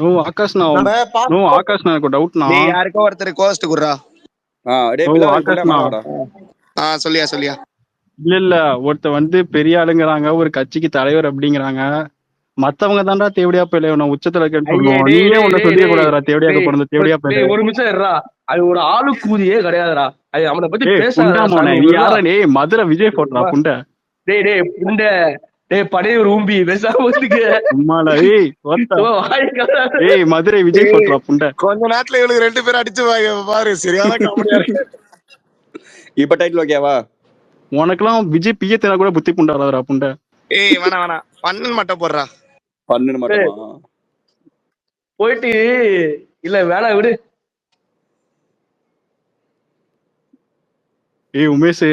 No Akash நான் நம்ம no passport Akash நான் எனக்கு டவுட்னா டேய் யாருக்கோ ஒருத்தர் கோஸ்ட் குடுறா. டேய் நோ பிள்ளை ஆகாஷ் புண்டை நான் மாடா. சொல்லியா இல்ல ஒருத்த வந்து பெரிய ஆளுங்கிறாங்க, ஒரு கட்சிக்கு தலைவர் அப்படிங்கிறாங்க. மத்தவங்க தான்டா தேவடியா போயில நான் உச்சத்துல இருக்கேன்னு ஐயே சொல்லணும். டேய் நீயே டேய் உன்ன டேய் சொல்லிய டேய் கூடாதுடா தேவடியாக்க டேய் பிறந்த தேவடியா போயில. டேய் ஒரு நிமிஷம் இருடா. அது ஒரு ஆளு கூதியே கிடையாதுடா. அது அவனை பத்தி ஏய் பேசாதடா புண்டா சாமி. நீ யாரா? டேய் மதுரை விஜய் போட்டா புண்டை. டேய் டேய் புண்ட டேய் படையூர் ஊம்பி பேசாம வந்துக்கு உம்மாடா ஏய் ஓத்தா. வாய்க்காத. ஏய் மதுரை விஜய் போட்டா புண்டை. கொஞ்ச நேரத்துல இவளுக்கு 2 பேரும் அடிச்சு பாரு, சரியான காமெடியா இருக்கு. இப்ப டைட்டில் ஓகேவா? உனக்கெல்லாம் விஜய் பியத்தினா கூட புத்தி புண்டாடாதடா புண்டை. ஏய் வேணாம் பண்ணன் மட்டும் போடுறா. 12 மட்டுமா? போயிட்டு இல்ல வேணாம் விடு. ஏய் உமேஷ்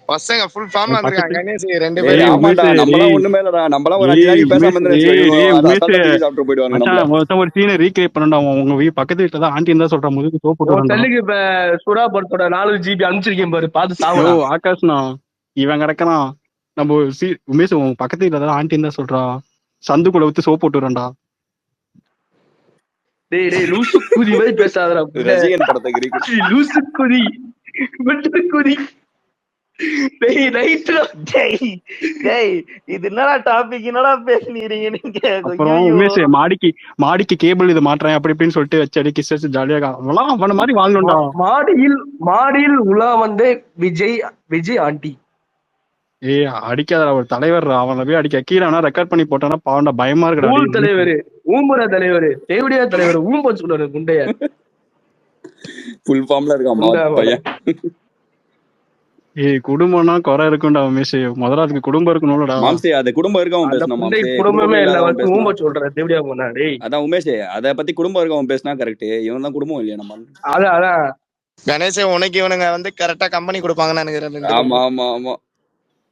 பசங்க ஃபுல் ஃபார்ம்ல வந்திருக்காங்க. கணேஷ் 2 டேய் பேரும் ஆமாடா, உமேஷ் நம்மளாம் டேய் ஒண்ணுமே இல்லடா. நம்மளாம் ஒரு 5 நாளைக்கு பேசாம இருந்தா சாப்பிட்டு போயிடுவாங்க நம்மள. மச்சான் மொத்தம் ஒரு சீனை ரீக்ரியேட் பண்ணடா. உங்க பக்கத்து வீட்டுல தான் ஆண்டி இருந்தா சொல்ற முதுகு சோப்பு உன் போட்டுறா. செல்லுக்கு இப்ப சுறா படத்தோட 4 GB அனுப்பிச்சிருக்கேன் பாரு, பார்த்து சாவடா. ஆகாஷ்னா இவன் கிடக்கிறான். நம்ம உமேஷ் உன் பக்கத்து வீட்டுல தான் ஆண்டி இருந்தா சொல்றா, சந்துக்குள்ள ஊத்து சோப்பு போட்டுறா. டேய் டேய் லூசு குதி மாதிரி பேசாதடா புள்ள. ரசிகன் படத்துக்கு இருக்கு. லூசு குதி விட்டு குதி. டேய் ரைட்ரா. டேய் இது என்னடா டாபிக், என்னடா பேசுறீங்க நீங்க? அப்புறம் உமேஷ் மாடிக்கு கேபிள் இது மாட்டுறேன் அப்படி இப்படின்னு சொல்லிட்டு வச்சு அடி கிஸ் ஜாலியாக அவெல்லாம் அவன மாதிரி வாங்கணும்டா. மாடியில் உலா வந்து விஜய் ஆண்டி. ஏய் அடிக்காதடா, ஒரு தலைவர் அவனை போய் அடிக்க. கீழே வேணா ரெக்கார்ட் பண்ணி போட்டானா பாவண்டா, பயமா ஊர் இருக்குடா. தலைவர், ஊம்புற தலைவர், தேவடியா தலைவர், ஊம்ப சொல்றாரு குண்டைய. ஃபுல் ஃபார்ம்ல இருக்கான் பையன். ஏய் குடும்பம்னா குறை இருக்கும்டா உமேஷ். முதல்ல அதுக்கு குடும்பம் இருக்கணும்லடா. மாம்சே அது குடும்பம் இருக்கவன் பேசணும் மாம்சே. குடும்பமே இல்ல வந்து ஊம்ப சொல்ற தேவடியா போனா. டேய் அதான் உமேஷ் அத பத்தி குடும்பம் இருக்கவன் பேசினா கரெக்ட். இவன் தான் குடும்பம் இல்லையா நம்ம. அதான் கணேஷ் உனக்கு இவனுங்க வந்து கரெக்டா கம்பெனி கொடுப்பாங்கன்னு நினைக்கிறேன். ஆமா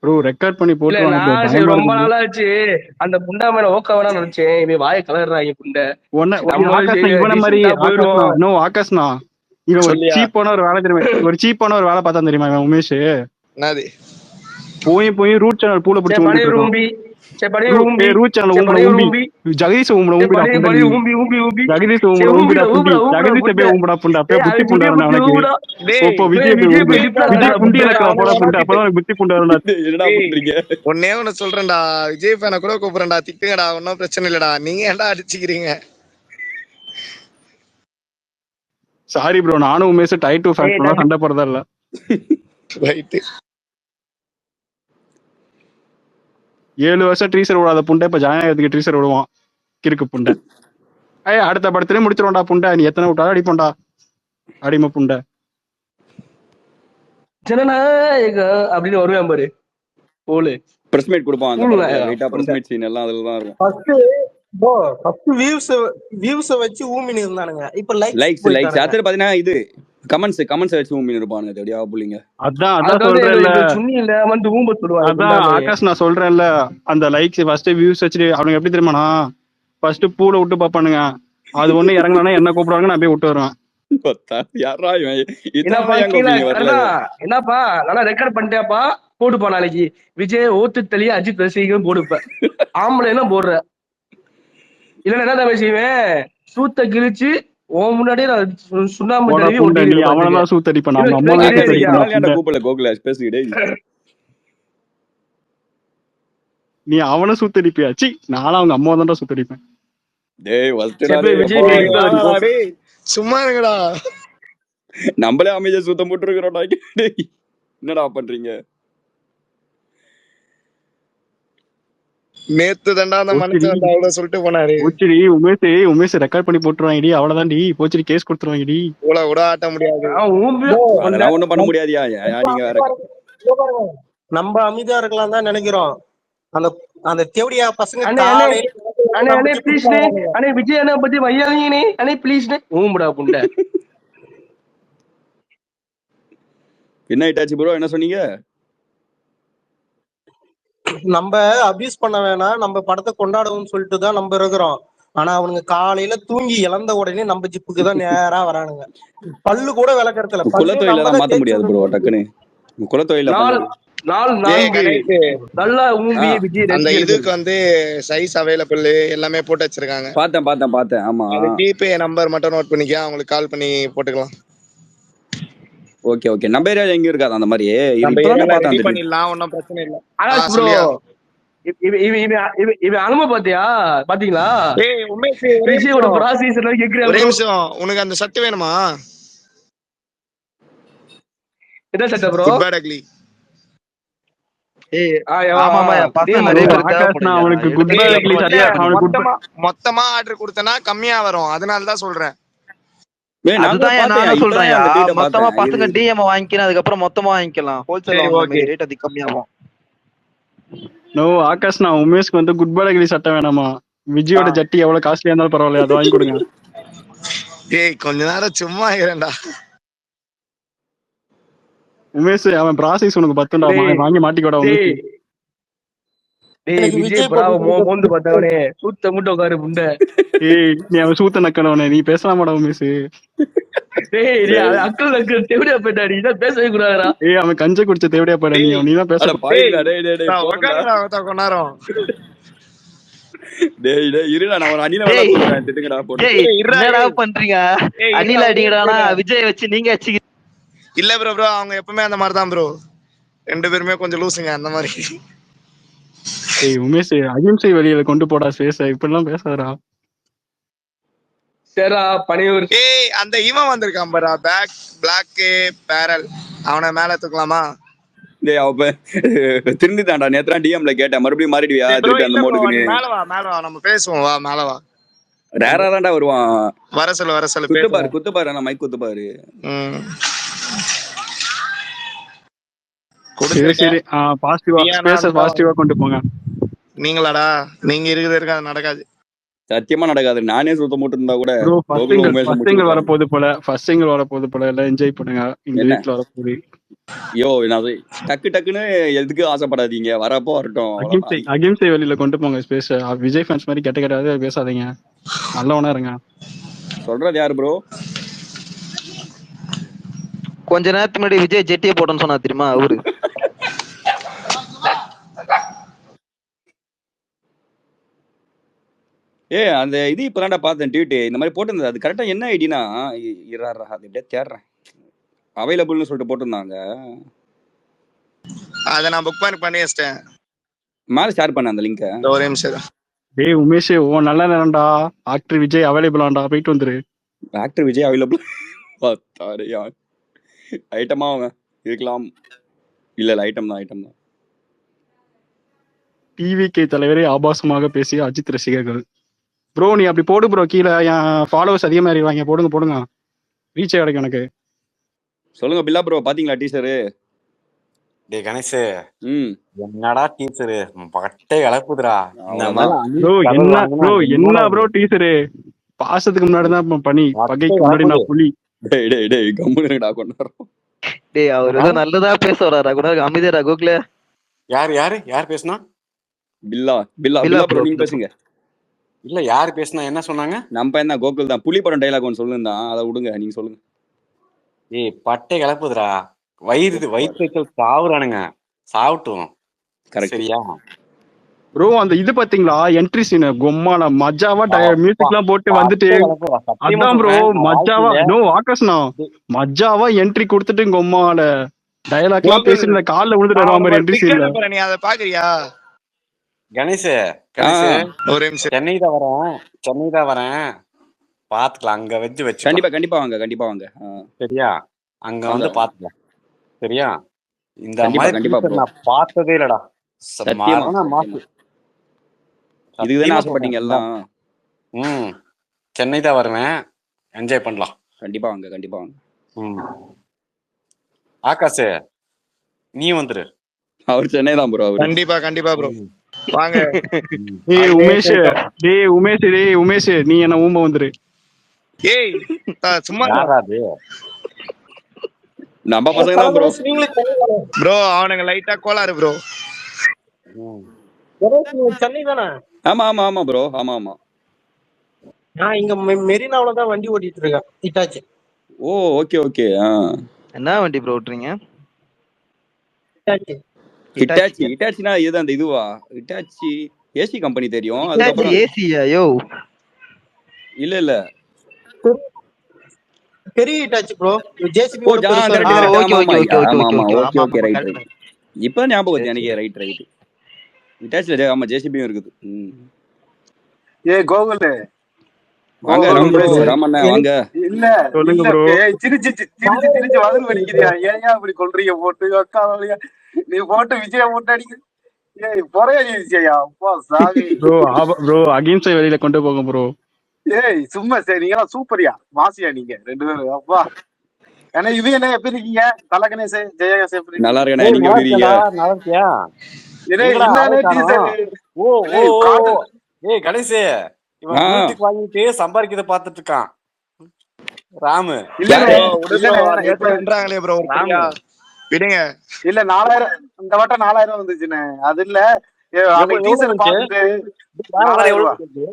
ப்ரோ ரெக்கார்ட் பண்ணி போட்டு நான் ரொம்ப நாளாச்சு அந்த புண்டா மேல ஓக்க வேணா நினைச்சேன். இவன் வாய கலர்றாங்க புண்டை. இவன மாதிரி ஆகாஷ்னா இவன் ஒரு சீப்பான ஒரு வேலை தெரியுமா, ஒரு சீப்பான ஒரு வேலை பார்த்தா தெரியுமா இவன் உமேஷ்? என்னது போய் ரூட் சேனல் பூல பிடிச்சு ரூட் சேனல் ஊம்பி ஜெகதீஷ் ஊம்பட ஊம்பிடா ஜெகதீஷ் ஊம்பட ஊம்பிடா புண்டி. ஜெகதீஷ் அப்படியே ஊம்படா புண்டா. அப்படியே புத்தி புண்டாரு அவனுக்கு. இப்போ விஜய் புண்டி எனக்கு போட புண்டா. அப்பதான் புத்தி புண்டாரு. என்னடா பண்றீங்க? ஒன்னே ஒண்ணு சொல்றேன்டா, விஜய் ஃபேனை கூட கூப்பிடுறேன்டா, திட்டுங்கடா, ஒன்னும் பிரச்சனை இல்லடா. நீங்க ஏன்டா அடிச்சுக்கிறீங்க? சாரி ப்ரோ, நானும் உமேஷ் டைட் 2 ஃபேன் பண்ணா சண்டை போறதா இல்ல. ரைட் 7 வருஷம் ட்ரீசர் விடாத புண்டை இப்ப ஜனநாயகத்துக்கு ட்ரீசர் விடுவான் கிறுக்கு புண்டை. அடுத்த படத்துலயே முடிச்சிருவோம்டா புண்டை. நீ எத்தனை விட்டாலும் அடிப்போம்டா அடிமை புண்டை. ஜனநாயகம் அப்படின்னு வருவேன் பாரு போலு. பிரஸ் மீட் கொடுப்பான். ரைட்டா பிரஸ் மீட் சீன் எல்லாம் அதுல தான் இருக்கும். ஃபர்ஸ்ட் வியூஸ் வச்சு ஊமினி இருந்தானுங்க. இப்ப லைக்ஸ் அடுத்து பாத்தீங்கன்னா இது கமெண்ட்ஸ் வச்சு ஊமினி இருப்பானுங்க. தேவடியா புள்ளிங்க. அதான் சொல்றேன்ல சுண்ணி இல்ல வந்து ஊம்ப சொல்லுவாங்க. அதான் ஆகாஷ் நான் சொல்றேன்ல, அந்த லைக்ஸ் ஃபர்ஸ்ட் வியூஸ் வச்சுட்டு அவனுக்கு எப்படி தெரியுமாண்ணா, ஃபர்ஸ்ட் பூல விட்டு பாப்பானுங்க. அது ஒண்ணு இறங்கினா என்ன கூப்பிடுவாங்க, நான் போய் விட்டு வருவேன். என்னப்பா நல்லா ரெக்கார்ட் பண்ணிட்டேப்பா, போட்டுப்பா நாளைக்கு விஜய் ஓத்து தள்ளி அஜித் ரசிகம் போடுப்பேன். ஆம்பளை எல்லாம் போடுற இல்லன்னா என்ன தான் செய்வேன், சூத்த கிழிச்சு உன் முன்னாடியே நான் சுண்ணாம்பு தடவி நீ அவனதான் சூத்தடிப்பேன். அவங்க அம்மா கூப்பிடல கோகுலாஷ் பேசிக்கிட்டே. நீ அவனை சூத்தடிப்பியாச்சு, நானும் அவங்க அம்மா தான்டா சூத்தடிப்பேன். சும்மா இருங்கடா, நம்மளே அமைதியா சுத்தம் போட்டு இருக்கிறோம். என்னடா பண்றீங்க? நேத்து தாண்டா அந்த மனுஷன் அவ்வளவு சொல்லிட்டு போனாரு. உமேஷ் ரெக்கார்ட் பண்ணி போட்டுருவாங்கடி, அவ்வளவுதான்டி போச்சுடி, கேஸ் கொடுத்துருவாங்கடி. இவ்வளவு கூட ஆட்ட முடியாது, ஒண்ணும் பண்ண முடியாதியா. நீங்க வேற நம்ம அமைதியா இருக்கலாம் தான் நினைக்கிறோம். அந்த தேவடியா பசங்க விஜய் அண்ணா பத்தி வையாதீங்கனே அண்ணே ப்ளீஸ் ஊம்புடா புண்டை. என்ன ஆயிட்டாச்சு ப்ரோ, என்ன சொன்னீங்க? நம்ம அபியூஸ் பண்ண வேணாம், நம்ம படத்தை கொண்டாடுவோம்னு சொல்லிட்டு தான் நம்ம இருக்கிறோம். ஆனா அவனுங்க காலையில தூங்கி இழந்த உடனே நம்ம ஜிப்புக்கு தான் நேரா வரானுங்க. பல்லு கூட விளக்கறதுல குலத்தொழில மாத்த முடியாது ப்ரோ. டக்குன்னு குலத்தொழில கணேஷ் நல்லா ஆ, ஊம்பிய விஜய் அந்த ரசிகர்கள். இதுக்கு வந்து சைஸ் அவைலபிள் எல்லாமே போட்டு வச்சிருக்காங்க. பார்த்தேன் ஆமா. அது ஜிபே நம்பர் மட்டும் நோட் பண்ணிக்க, அவங்களுக்கு கால் பண்ணி போட்டுக்கலாம். ஓகே நம்ம ஏரியா எங்கேயும் இருக்காது அந்த மாதிரி. நம்ம இப்பதான் ஏரியால பார்த்தேன் ரெடி அந்த tweet. பண்ணிடலாம், ஒன்றும் பிரச்சனை இல்லை. ஆகாஷ் ப்ரோ, சொல்லியா? இவன் அனும பாத்தீங்களா? ஏய் உமேஷ், விஜயோட ப்ராசஸ் எல்லாம் ஒரே கேக்குறாங்க. நிமிஷம், உனக்கு அந்த சட்டு வேணுமா? என்ன சட்டை ப்ரோ? Good bad ugly. அவனுக்கு குட் பை அக்லி சட்டை அவனுக்கு குட் பை. மொத்தமா ஆர்டர் கொடுத்தனா கம்மியா வரும், அதனால தான் சொல்றேன். நானும் சொல்றேன். மொத்தமா பசங்க பார்த்தேன். டிஎம் வாங்கிக்கலாம், அதுக்கப்புறம் மொத்தமா வாங்கிக்கலாம். ஹோல்சேல் ரேட் அதிகம் கம்மியாகும். நோ ஆகாஷ், நான் உமேஷ்க்கு வந்து குட் பை அக்லி சட்டை வேணாமா? விஜயோட ஜட்டி எவ்வளவு காஸ்ட்லியா இருந்தாலும் பரவாயில்ல, அதை வாங்கி கொடுங்க. ஏய் கொஞ்ச நேரம் சும்மா இருடா. உமேஷ் அவன் ப்ராசஸ் உனக்கு பத்துண்டா, வாங்கி மாட்டிக்கோடா உமேஷ். விஜய் பிராவோ மோந்து பார்த்தவனே சூத்த முட்டை உட்காரு முண்டை. ஏய் நீ அவன் சூத்த நக்கனவனே, நீ பேசலாமாடா உமேஷ்? அக்கல் தேவடியா போயிட்டாடி, இதான் பேசவே கூடாதுடா. ஏய் அவன் கஞ்ச குடிச்ச தேவடியா போயிட, நீ தான் பேச. கொஞ்ச நேரம் இருடா, நான் ஒரு அணில போட்டு. என்னடா பண்றீங்க? அணில அடிங்கடானா விஜய் வச்சு நீங்க அடிச்சு. இல்ல ப்ரோ, அவங்க எப்பவுமே அந்த மாதிரி தான் ப்ரோ, ரெண்டு பேருமே கொஞ்சம் லூசுங்க அந்த மாதிரி. ஏய் உமேஷ், அகிம்சை வழியில கொண்டு போடா சேஷ, இப்படிலாம் பேசாதடா. சரிடா பனியூர். ஏய் அந்த இவன் வந்திருக்கான் பாரா, பிளாக் பேரல், அவனை மேல தூக்கலாமா? டேய் அவ திருந்திட்டான்டா. நேத்ரா டிஎம்ல கேட்டேன், மறுபடியும் மாறிடுவியா திருப்பி அந்த மோடுக்கு? மேல வா நம்ம பேசுவோம், வா மேல வா. ரேரா தான்டா வருவான். வர சொல்லு குத்து பாரு நான் மைக் குத்து பாரு. சரி பாசிட்டிவா கொண்டு போங்க. நீங்களாடா, நீங்க இருக்கிறது அது நடக்காது, சத்தியமா நடக்காது. நானே சுத்த போட்டு இருந்தா கூட ஃபர்ஸ்ட் சிங்கிள் வரப்போது போல எல்லாம் என்ஜாய் பண்ணுங்க. இந்த வீட்ல வரப்போது டக்குன்னு எதுக்கு ஆசைப்படாதீங்க, வரப்போ வரட்டும். அகிம்சை வழியில கொண்டு போங்க ஸ்பேஸ். விஜய் ஃபேன்ஸ் மாதிரி கெட்ட பேசாதீங்க, நல்லவனா இருங்க. சொல்றது யாரு ப்ரோ? கொஞ்ச நேரத்துக்கு முன்னாடி விஜய் ஜெட்டியை போட்டோன்னு சொன்னா தெரியுமா அவரு? அந்த இது இப்பதான்டா பார்த்தேன் ட்வீட் இந்த மாதிரி போட்டிருந்தது. அது கரெக்டா என்ன ஐடினா அது எப்படியே தேடுறேன், அவைலபிள்னு சொல்லிட்டு போட்டிருந்தாங்க. அதை நான் புக் பண்ணி வச்சிட்டேன், மேல ஷேர் பண்ண அந்த லிங்க். ஒரே நிமிஷம். டேய் உமேஷ், ஓ நல்ல நேரம்டா, ஆக்டர் விஜய் அவைலபிளாண்டா, போயிட்டு வந்துரு. ஆக்டர் விஜய் அவைலபிள் பார்த்தாரியா? ஐட்டமா அவங்க இருக்கலாம். இல்ல ஐட்டம் தான். டிவிகே தலைவரை ஆபாசமாக பேசிய அஜித் ரசிகர்கள். ப்ரோ நீ அப்படி போடு ப்ரோ, கீழே என் ஃபாலோவர்ஸ் அதிகமா இருவாங்க, போடுங்க ரீச் கிடைக்கும் எனக்கு. சொல்லுங்க பில்லா ப்ரோ, பாத்தீங்களா டீசரு? டேய் கணேஷ், என்னடா டீசரு பட்டை இழப்புதுடா. என்ன ப்ரோ டீசரு? பாசத்துக்கு முன்னாடி தான் பண்ணி, பகைக்கு முன்னாடி நான் புலி. டேய் கம்முனுடா கொண்டாரோம். டேய் அவர் ஏதோ நல்லதா பேச வராரா கூட, அமைதியா கோகுல. யார் பேசுனா? பில்லா ப்ரோ நீங்க பேசுங்க. இல்ல யாரு பேசுனா, என்ன சொன்னாங்க? நம்ம என்ன கோகுல் தான். புலி படம் டைலாக் ஒன்று சொல்லுந்தான், அதை விடுங்க, நீங்க சொல்லுங்க. ஏய் பட்டை கிளப்புதுடா, வயிற்று சாவுறானுங்க, சாப்பிட்டும். சரியா ப்ரோ? அந்த இது பாத்தீங்களா என்ட்ரி சீன், கொம்மால மஜாவா மியூசிக் எல்லாம் போட்டு வந்துட்டு, அதான் ப்ரோ மஜாவா. நோ ஆகாஷ்னா மஜாவா என்ட்ரி கொடுத்துட்டு கொம்மால டயலாக் எல்லாம் பேசிட்டு கால்ல விழுந்துட்டு வர மாதிரி என்ட்ரி சீன்ல. நீ அதை பாக்குறியா கணேஷ்? ஒரே நிமிஷம், சென்னை தான் வரேன் பாத்துக்கலாம், அங்க வச்சு கண்டிப்பா வாங்க. சரியா? அங்க வந்து பாத்துக்கலாம். சரியா? இந்த மாதிரி நான் பார்த்ததே இல்லடா. இதுதானே ஆசைப்பட்டீங்க எல்லாம்? சென்னை தான் வருவேன், என்ஜாய் பண்ணலாம். கண்டிப்பா வாங்க. ஆகாஷ் நீ வந்துரு. அவர் சென்னை தான் ப்ரோ. கண்டிப்பா ப்ரோ வாங்க. உமேஷ் நீ என்ன ஊம்ப வந்துரு. ஏய் சும்மா நம்ம பசங்க தான் ப்ரோ. ப்ரோ அவனுங்க லைட்டா கோளாறு ப்ரோ. சென்னை தானே? ஆமா ப்ரோ, ஆமா. நான் இங்க மெரினாவுல தான் வண்டி ஓட்டிட்டு இருக்கேன், இட்டாச்சி. ஓ ஓகே. என்ன வண்டி ப்ரோ ஓட்டுறீங்க? ஹிட்டாச்சி ஹிட்டாச்சினா இதுதான் அந்த இதுவா ஹிட்டாச்சி ஏசி கம்பெனி தெரியும். அதுக்கப்புறம் ஏசியா யோ இல்ல பெரிய ஹிட்டாச்சி ப்ரோ. ஜேசிபி ஓ பெருசா கரெக்ட் இருக்கும். கரெக்ட் ஆமா ஆமா ஓகே ஆமா ஆமா ஓகே ஆமா ஓகே ஆமா ரைட் கரெக்ட். ரைட். இப்ப ஞாபகம் வருது சரி எனக்கு. Right right. ஹிட்டாச்சில ஆமா ஜேசிபியும் இருக்குது. ஏ கோகுல் வாங்க கோகுல் ராம் ப்ரோ உமேஷ் ராமண்ணா வாங்க. இல்ல சொல்லுங்க இல்ல ப்ரோ. திரிச்சு வதல் வலிக்கிறியா? ஏன் அப்படி கொள்றீங்க போட்டு அக்கா வழியா நீ போட்டு விஜய போட்டு அடிக்க. ஏய் பொறையா அப்பா சாமி. ப்ரோ அகிம்சை வெளியில கொண்டு போங்க ப்ரோ. ஏய் சும்மா சரி நீங்க சூப்பரியா மாசியா நீங்க 2 பேரும் அப்பா. ஏன்னா இது என்ன எப்படி இருக்கீங்க? தல கணேச ஜெயகணேச எப்படி நல்லா இருக்கீங்க? இருக்கேன். நீங்க எப்படி இருக்கீங்க? நல்லா இருக்கியா? என்னன்னு டீசர் ஓ ஓ காட்டு. ஏய் கணேசே, இவன் ப்ளூடூத் வாங்கிட்டு சம்பாதிக்கிறத பாத்துட்டு இருக்கான் ராமு. இல்லண்ணே பண்றாங்களே ப்ரோ விடுங்க. இல்ல 4000 இந்த வட்டம் 4000 வந்துச்சுண்ணே. அது இல்ல அன்னைக்கு டீசர் பாத்துட்டு $4000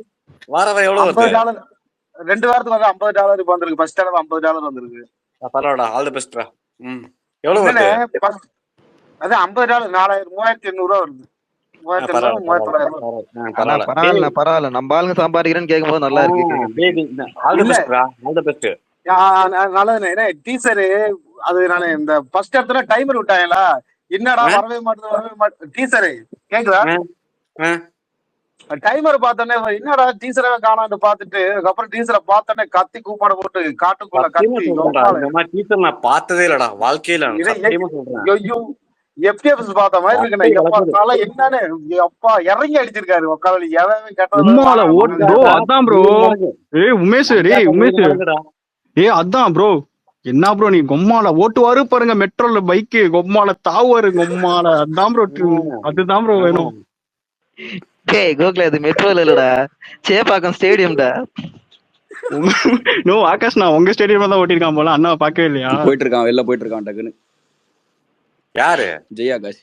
வார எவ்வளவு வருது? $50. 2 வாரத்துக்கு வந்து $50 வந்திருக்கு. ஃபர்ஸ்ட் தடவை $50 வந்திருக்கு. பரவாயில்ல, ஆல் தி பெஸ்ட்ரா. எவ்வளவு வருது? அது $50 3800 வருது. 3800 பரவாயில்ல நம்ம ஆளுங்க சம்பாதிக்கிறேன்னு கேட்கும்போது நல்லா இருக்கு. நல்லதுண்ணே. டீசரு அது நானு இந்த ஃபர்ஸ்ட் இடத்துல டைமர் விட்டாங்களா, என்னடா வரவே மாட்டேன் டீசரு கேக்குதா? டைமர் பார்த்தோன்னே என்னடா டீசரவே காணான்னு பாத்துட்டு அதுக்கப்புறம் டீசரை பார்த்தோன்னே கத்தி கூப்பாடு போட்டு காட்டுக்குள்ள கத்தி நான் பார்த்ததே இல்லடா வாழ்க்கையில. ஐயோ எஃப்டிஎஃப்எஸ் பார்த்த மாதிரி இருக்குண்ணே. என்னன்னு அப்பா இறங்கி அடிச்சிருக்காரு உட்காந்து எவன் ப்ரோ. அதான் ப்ரோ. உமேஷ் அதான் ப்ரோ. என்ன ப்ரோ நீ கொம்மால ஓட்டுவாரு பாருங்க, மெட்ரோல பைக்கு கொம்மால தாவுவாரு கொம்மால. அதான் ப்ரோ, அதுதான் ப்ரோ வேணும். கோகுல அது மெட்ரோல இல்லடா, சேப்பாக்கம் ஸ்டேடியம்டா. நோ ஆகாஷ், நான் உங்க ஸ்டேடியம் தான் ஓட்டிருக்கான் போல. அண்ணா பாக்கவே இல்லையா? போயிட்டு இருக்கான், வெளில போயிட்டு இருக்கான் டக்குன்னு. யாரு? ஜெய் ஆகாஷ்.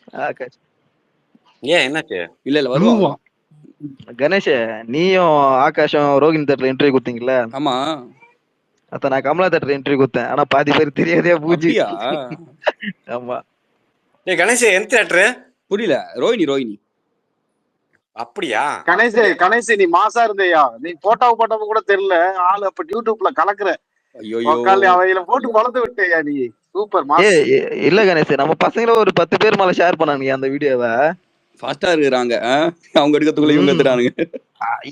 ஏன் என்னாச்சு? இல்ல வருவான். கணேஷ், நீயும் ஆகாஷும் ரோகிணி தேட்டர்ல இன்டர்வியூ கொடுத்தீங்கல்ல? ஆமா. அத நான் கமலா தேட்டர்ல இன்டர்வியூ கொடுத்தேன். ஆனா பாதி பேர் தெரியாதே பூஜி. ஆமா. ஏய் கணேஷ், எந்த தேட்டர்? புரியல. ரோஹிணி. அப்படியா? கணேஷ் நீ மாசா இருந்தையா? நீ போட்டோ கூட தெரியல ஆளு. அப்ப யூடியூப்ல கலக்குற. ஐயோ அவையில போட்டு வளர்த்து விட்டேயா நீ. Super mass. இல்ல கணேஷ், நம்ம பசங்கள ஒரு 10 பேர் மேல ஷேர் பண்ணானுங்க அந்த வீடியோவை. ஃபாஸ்டா இருக்காங்க. அவங்க எடுக்கிறதுக்குள்ள இவங்க எடுத்துறானுங்க.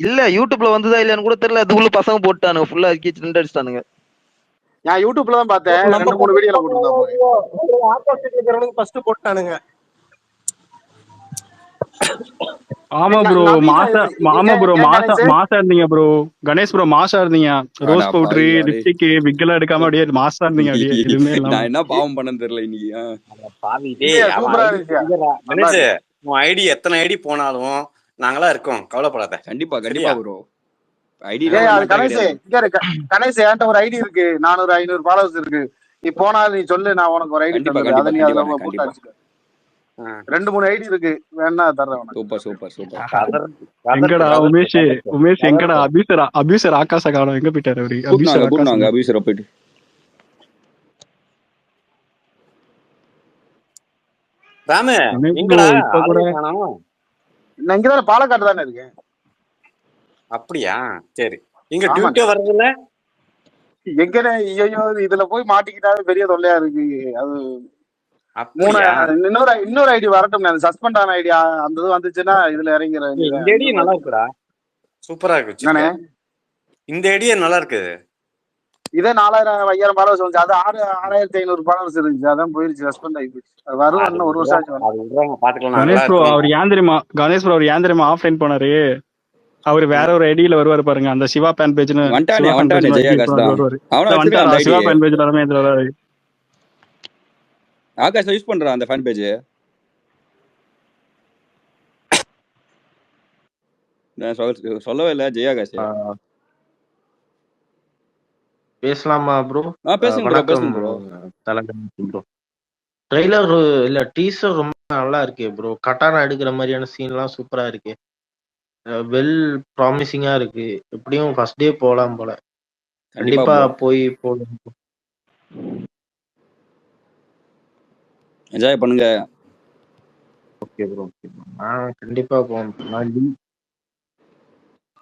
இல்ல யூடியூப்ல வந்ததா இல்லன்னு கூட தெரியல. அதுக்குள்ள பசங்க போட்டானுங்க, ஃபுல்லா கீச் ரெண்டு அடிச்சிட்டானுங்க. நான் யூடியூப்ல தான் பார்த்தேன். 2-3 வீடியோல போட்டுருந்தாங்க. ஆப்போசிட்ல ஃபர்ஸ்ட் போட்டானுங்க. ஆமா ப்ரோ, மாசா இருந்தீங்க ப்ரோ. கணேஷ் ப்ரோ மாசா இருந்தீங்க. ரோஸ் பவுடர், லிப்ஸ்டிக், விக் எல்லாம் எடுக்காம அப்படியே மாசா இருந்தீங்க. அப்படியே எதுவுமே இல்ல. நான் என்ன பாவம் பண்ணேன்னு தெரியல இன்னைக்கு. பாவி டேய், கணேஷ் உன் ஐடி எத்தனை ஐடி போனாலும் நாங்களா இருக்கோம், கவலைப்படாத. கண்டிப்பா ப்ரோ. ஐடி கணேஷ் என்கிட்ட ஒரு ஐடி இருக்கு. 400-500 ஃபாலோவர்ஸ் இருக்கு. நீ போனா நீ சொல்லு, நான் உனக்கு ஒரு ஐடி தரேன். அத நீ அதுல போட்டு அடிச்சுக்க. 2-3 ஐடி இருக்கு, வேணா தர்றேன். சூப்பர். எங்கடா உமேஷ் எங்கடா? அபியூசர் ஆகாஷ காணோம். எங்க போயிட்டாரு அவரு? அபியூசர் போயிட்டு ராமு எங்கடா? நான் இங்கதானே பாலக்காடு தானே இருக்கேன். அப்படியா? சரி. இங்க டியூட்டி வர்றதுல எங்கனே ஐயோ இதுல போய் மாட்டிக்கிட்டாவே பெரிய தொல்லையா இருக்கு. அது இன்னொரு ஐடி வரட்டும். சஸ்பெண்ட் ஆன ஐடி அந்த இது வந்துச்சுன்னா இதுல இறங்கிறேன். இந்த ஐடி நல்லா இருக்குடா, சூப்பரா இருக்கு. இந்த ஐடியா நல்லா இருக்கு. இதே 4000-5000 ஃபாலோவர்ஸ் வந்து அது 6500 ஃபாலோவர்ஸ் இருந்துச்சு. அதான் போயிருச்சு, சஸ்பெண்ட் ஆகி போயிடுச்சு. அது வரும், இன்னும் 1 வருஷம் ஆச்சு. கணேஷ் ப்ரோ அவர் ஏன் தெரியுமா ஆஃப்லைன் போனாரு? அவரு வேற ஒரு ஐடியில வருவாரு பாருங்க, அந்த சிவா பேன் பேஜ்னு. சிவா பேன் பேஜ்ல வருவாரு. ஆகாஷ் யூஸ் பண்றான் அந்த ஃபேன் பேஜ். நான் சொல்லவே இல்ல ஜெயாகாஷ். பேசலாமா ப்ரோ? பேசுங்க ப்ரோ. ப்ரோ ட்ரெய்லர் இல்ல டீசர் ரொம்ப நல்லா இருக்கு ப்ரோ. கட்டானா எடுக்கிற மாதிரியான சீன்லாம் சூப்பரா இருக்கு. வெல் ப்ராமிசிங்கா இருக்கு. எப்படியும் ஃபர்ஸ்ட் டே போலாம் போல. கண்டிப்பா போய் போடுங்க, என்ஜாய் பண்ணுங்க. Okay bro. கண்டிப்பா போகணும்.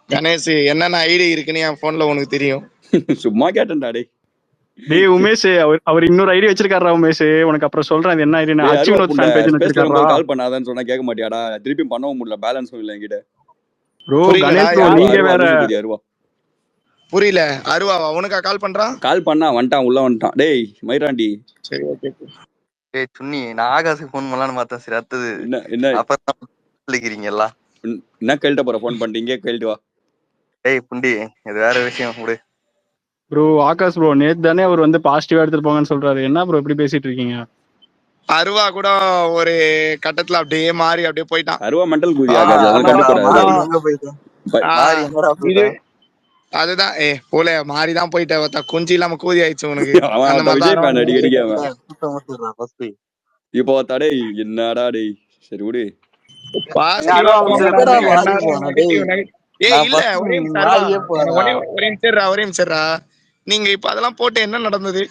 கணேஷ் என்னென்ன ஐடி இருக்குன்னு என் போன்ல உனக்கு தெரியும். சும்மா கேட்டேன்டா டேய். டேய் உமேஷ், அவர் இன்னொரு ஐடி வச்சிருக்காரா உமேஷ்? உனக்கு அப்புறம் சொல்றேன் அது என்ன ஐடின்னு. டேய் அச்சீவ் நோட் ஃபேன் பேஜ் ஸ்பேஸ்ல வச்சிருக்காரா? இருக்கும்போது கால் பண்ணாதன்னு சொன்னா கேட்க மாட்டியாடா? திருப்பி பண்ணவும் முடியல, பேலன்ஸும் இல்ல என்கிட்ட. ப்ரோ புரியலடா, கணேஷ் ப்ரோ யாரு? நீங்க அருவா, வேற. லூசு பதி அருவா. புரியல. அருவாவா? உனக்கா கால் பண்றான்? கால் பண்ணா வந்துட்டான், உள்ள வந்துட்டான். டேய் மயிராண்டி. சரி ஓகே. டேய் சுன்னி, நான் ஆகாசுக்கு ஃபோன் பண்ணலான்னு பார்த்தேன். சரி அடுத்தது என்ன அப்புறம் சொல்லிக்கிறீங்க எல்லாம். என்ன கேள்ட்ட போற? ஃபோன் பண்ணிட்டு இங்கே கேள்ட்டு வா. டேய் புண்டி, இது வேற விஷயம் விடு. ப்ரோ ஆகாஷ் ப்ரோ நேத்து தானே அவர் வந்து பாசிட்டிவா எடுத்துட்டு போங்கன்னு சொல்றாரு. என்ன ப்ரோ இப்படி பேசிட்டு இருக்கீங்க? அருவா கூட ஒரு கட்டத்துல அப்படியே மாறி அப்படியே போயிட்டான். அருவா மெண்டல் குதி ஆகாது, அது இது அதுதான் போல மாறிதான் போயிட்ட. குஞ்சு இல்லாம கூதி ஆயிடுச்சு உனக்கு. அவன் விஜய் ஃபேன் அடிக்கடிக்கு அவன். இப்போ தடை என்னடா டேய். சரி விடு. ஒரே நிமிஷம்ரா. நீங்க இப்ப அதெல்லாம் போட்டு என்ன நடந்தது?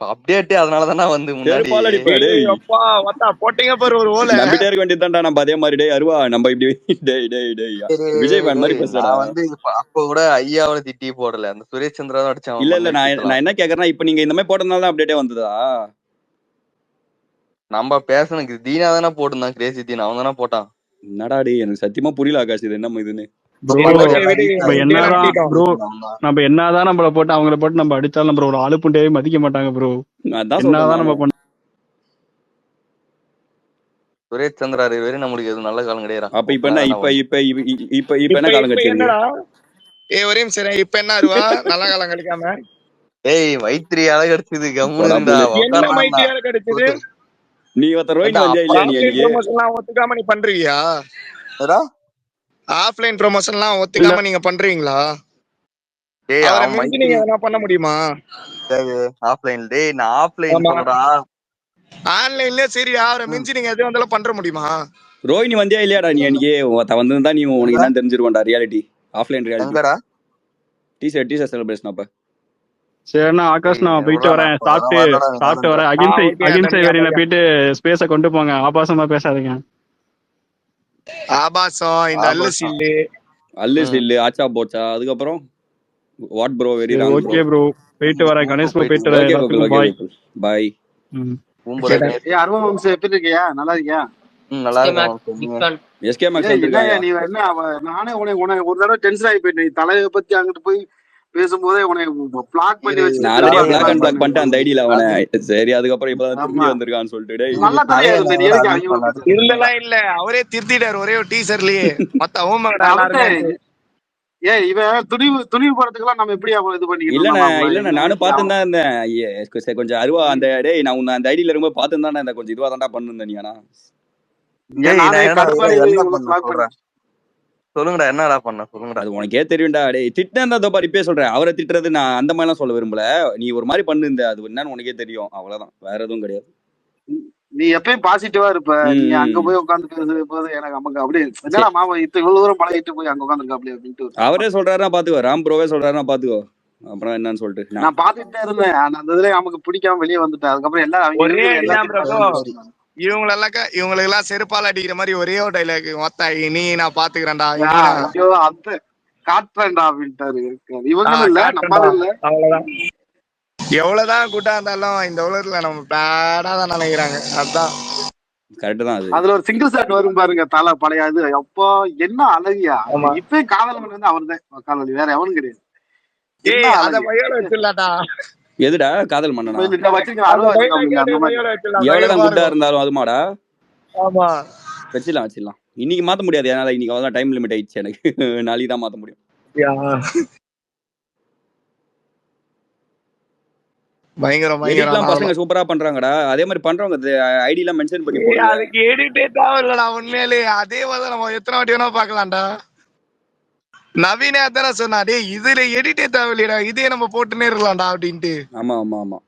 அப்டேட் அதனாலதானே வந்து முன்னாடி போட்டீங்க பாரு ஒரு ஓலை. நம்பிட்டே இருக்க வேண்டியதுதான்டா நம்ம அதே மாதிரி. டேய் அருவா நம்ம இப்படி விஜய் ஃபேன் மாதிரி பேசுறா. வந்து அப்ப கூட ஐயாவோட திட்டி போடல, அந்த சுரேஷ் சந்திரா தான் அடிச்சான். இல்ல நான் என்ன கேக்குறேன்னா, இப்ப நீங்க இந்த மாதிரி போட்டதுனால தான் அப்டேட்டே வந்ததா? நம்ம பேசணும் தீனா தானே போட்டுருந்தான், கிரேசி தீனா அவன் தானே போட்டான். என்னடா டேய் எனக்கு சத்தியமா புரியல ஆகாஷ், இது என்ன இதுன்னு. நம்ம என்னதான் நம்மள போட்டு அவங்கள போட்டு நம்ம அடிச்சாலும் ப்ரோ ஒரு ஆளு புண்டையே மதிக்க மாட்டாங்க ப்ரோ. என்னதான் நம்ம பண்ண. சுரேஷ் சந்திரா வரை நம்மளுக்கு எதுவும் நல்ல காலம் கிடையாது. அப்ப இப்ப என்ன இப்ப என்ன காலம் கிடைச்சிருக்கு? ஒரே நிமிஷம், இப்ப என்ன அருவா நல்ல காலம் கிடைக்காம? ஏய் மைத்திரியால கிடைச்சது கம்முனுடா. என்ன மைத்திரியால கிடைச்சது? நீ ஒருத்தர் ரோஹினி வந்தியா இல்லையா? நீ ப்ரமோஷன்லாம் ஒத்துக்காம நீ பண்றீயா? ஆஃப்லைன் ப்ரமோஷன்லாம் ஒத்துக்காம நீங்க பண்றீங்களா? டேய் அவரை மிஞ்சி நீங்க என்ன பண்ண முடியுமா? ஆஃப்லைன் டேய் நான் ஆஃப்லைன் சொல்றா. ஆன்லைன்லயே சரி, அவரை மிஞ்சி நீங்க எது வந்தாலும் பண்ற முடியுமா? ரோஹினி வந்தியா இல்லையாடா? நீ அன்னைக்கு வந்திருந்தா நீ உனக்கு என்ன தெரிஞ்சிருக்கோம்டா reality, offline reality. T shirt celebration அப்ப. சரிண்ணா ஆகாஷ் நான் போயிட்டு வரேன். சாப்பிட்டு வரேன். அகிம்சை வரையில போயிட்டு ஸ்பேஸ கொண்டு போங்க. ஆபாசமா பேசாதீங்க. ஆபாசம் இந்த அல்லு சில்லு ஆச்சா போச்சா. அதுக்கப்புறம் what bro very wrong. Okay bro போயிட்டு வரேன். கணேஷ் ப்ரோ போயிட்டு வரேன். பாய். அருவா வம்சம் எப்படி இருக்கியா? நல்லா இருக்கியா? நல்லா இருக்கேன். எஸ்கே மேக்ஸ் வந்திருக்காயா? நீ என்ன நானே உனக்கு ஒரு தடவை டென்ஷன் ஆகி போயிட்டேன். தலையை பத்தி அங்கிட்டு போய் பேசும்போதே உனக்கு பிளாக் பண்ணி வச்சு பிளாக் பண்ணிட்டு அந்த ஐடியில அவனை. சரி அதுக்கப்புறம் இப்பதான் திரும்பி வந்திருக்கான்னு சொல்லிட்டு இருந்தெல்லாம் இல்ல, அவரே திருத்திட்டாரு ஒரே ஒரு டீசர்லயே. ஏன் இவன் துணிவு படத்துக்கெல்லாம் நம்ம எப்படி இது பண்ணிக்கலாம்? இல்லண்ணா நானும் பாத்துதான் இருந்தேன். கொஞ்சம் அருவா அந்த டேய் நான் உன்ன அந்த ஐடியில இருக்கும்போது பாத்துதான் இந்த கொஞ்சம் இதுவா தான்டா பண்ணிருந்தேன். நீ ஆனா சொல்லுங்கடா என்னடா பண்ண சொல்லுங்கடா. அது உனக்கே தெரியும்டா. டேய் திட்டினா பாரு இப்பயே சொல்றேன். அவரை திட்டுறது நான் அந்த மாதிரிலாம் சொல்ல விரும்பல. நீ ஒரு மாதிரி பண்ணிருந்த, அது என்னன்னு உனக்கே தெரியும். அவ்வளவுதான், வேற எதுவும் கிடையாது. நீ எப்பயும் பாசிட்டிவா இருப்ப. நீ அங்க போய் உட்காந்து பேசுறது எனக்கு நமக்கு அப்படியே என்னடா மாமா இவ்வளவு தூரம் பழகிட்டு போய் அங்க உட்காந்துருக்க அப்படி அப்படின்ட்டு. அவரே சொல்றாருன்னா பாத்துக்கோ, ராம் ப்ரோவே சொல்றாருன்னா பாத்துக்கோ. அப்புறம் என்னன்னு சொல்லிட்டு நான் பாத்துட்டே இருந்தேன். அந்த இதுல நமக்கு பிடிக்காம வெளியே வந்துட்டேன். அதுக்கப்புறம் எல்லாரும் இவங்களெல்லாம் செருப்பால அடிக்கிற மாதிரி ஒரே ஒரு டைலாக் மொத்த நீ நான் பாத்துக்கிறேன்டா அந்த காட்டுறேன்டா அப்படின்ட்டாரு. இவங்களும் இல்ல நம்மளும் இல்ல. அவ்வளவுதான். எவ்வளவுதான் கூட்டா இருந்தாலும் இந்த உலகத்துல நம்ம பேடா தான் நினைக்கிறாங்க. அதுதான் கரெக்ட் தான். அதுல ஒரு சிங்கிள் ஷாட் வரும் பாருங்க, தலை பழைய இது. அப்போ என்ன அழகியா இப்ப காதல் வந்து அவர் தான் காதலி, வேற எவனும் கிடையாது. எதுடா காதல் மன்னனா? எவ்வளவுதான் குட்டா இருந்தாலும் அதுமாடா. ஆமா வச்சிடலாம். இன்னைக்கு மாத்த முடியாது. ஏன்னா இன்னைக்கு அவ்வளவுதான் டைம் லிமிட் ஆயிடுச்சு எனக்கு. நாளைக்கு தான் மாத்த முடியும். பயங்கரம் பசங்க சூப்பரா பண்றாங்கடா. அதே மாதிரி பண்றவங்க ஐடி எல்லாம் மென்ஷன் பண்ணி போடுங்க. அதுக்கு எடிட்டே தேவையில்லடா உண்மையிலே. அதே மாதிரி நம்ம எத்தனை வாட்டி வேணா பாக்கலாம்டா. நவீனே அதான சொன்னா, டேய் இதுல எடிட்டே தேவையில்லடா, இதே நம்ம போட்டுனே இருக்கலாம்டா அப்படின்ட்டு. ஆமா ஆமா ஆமா,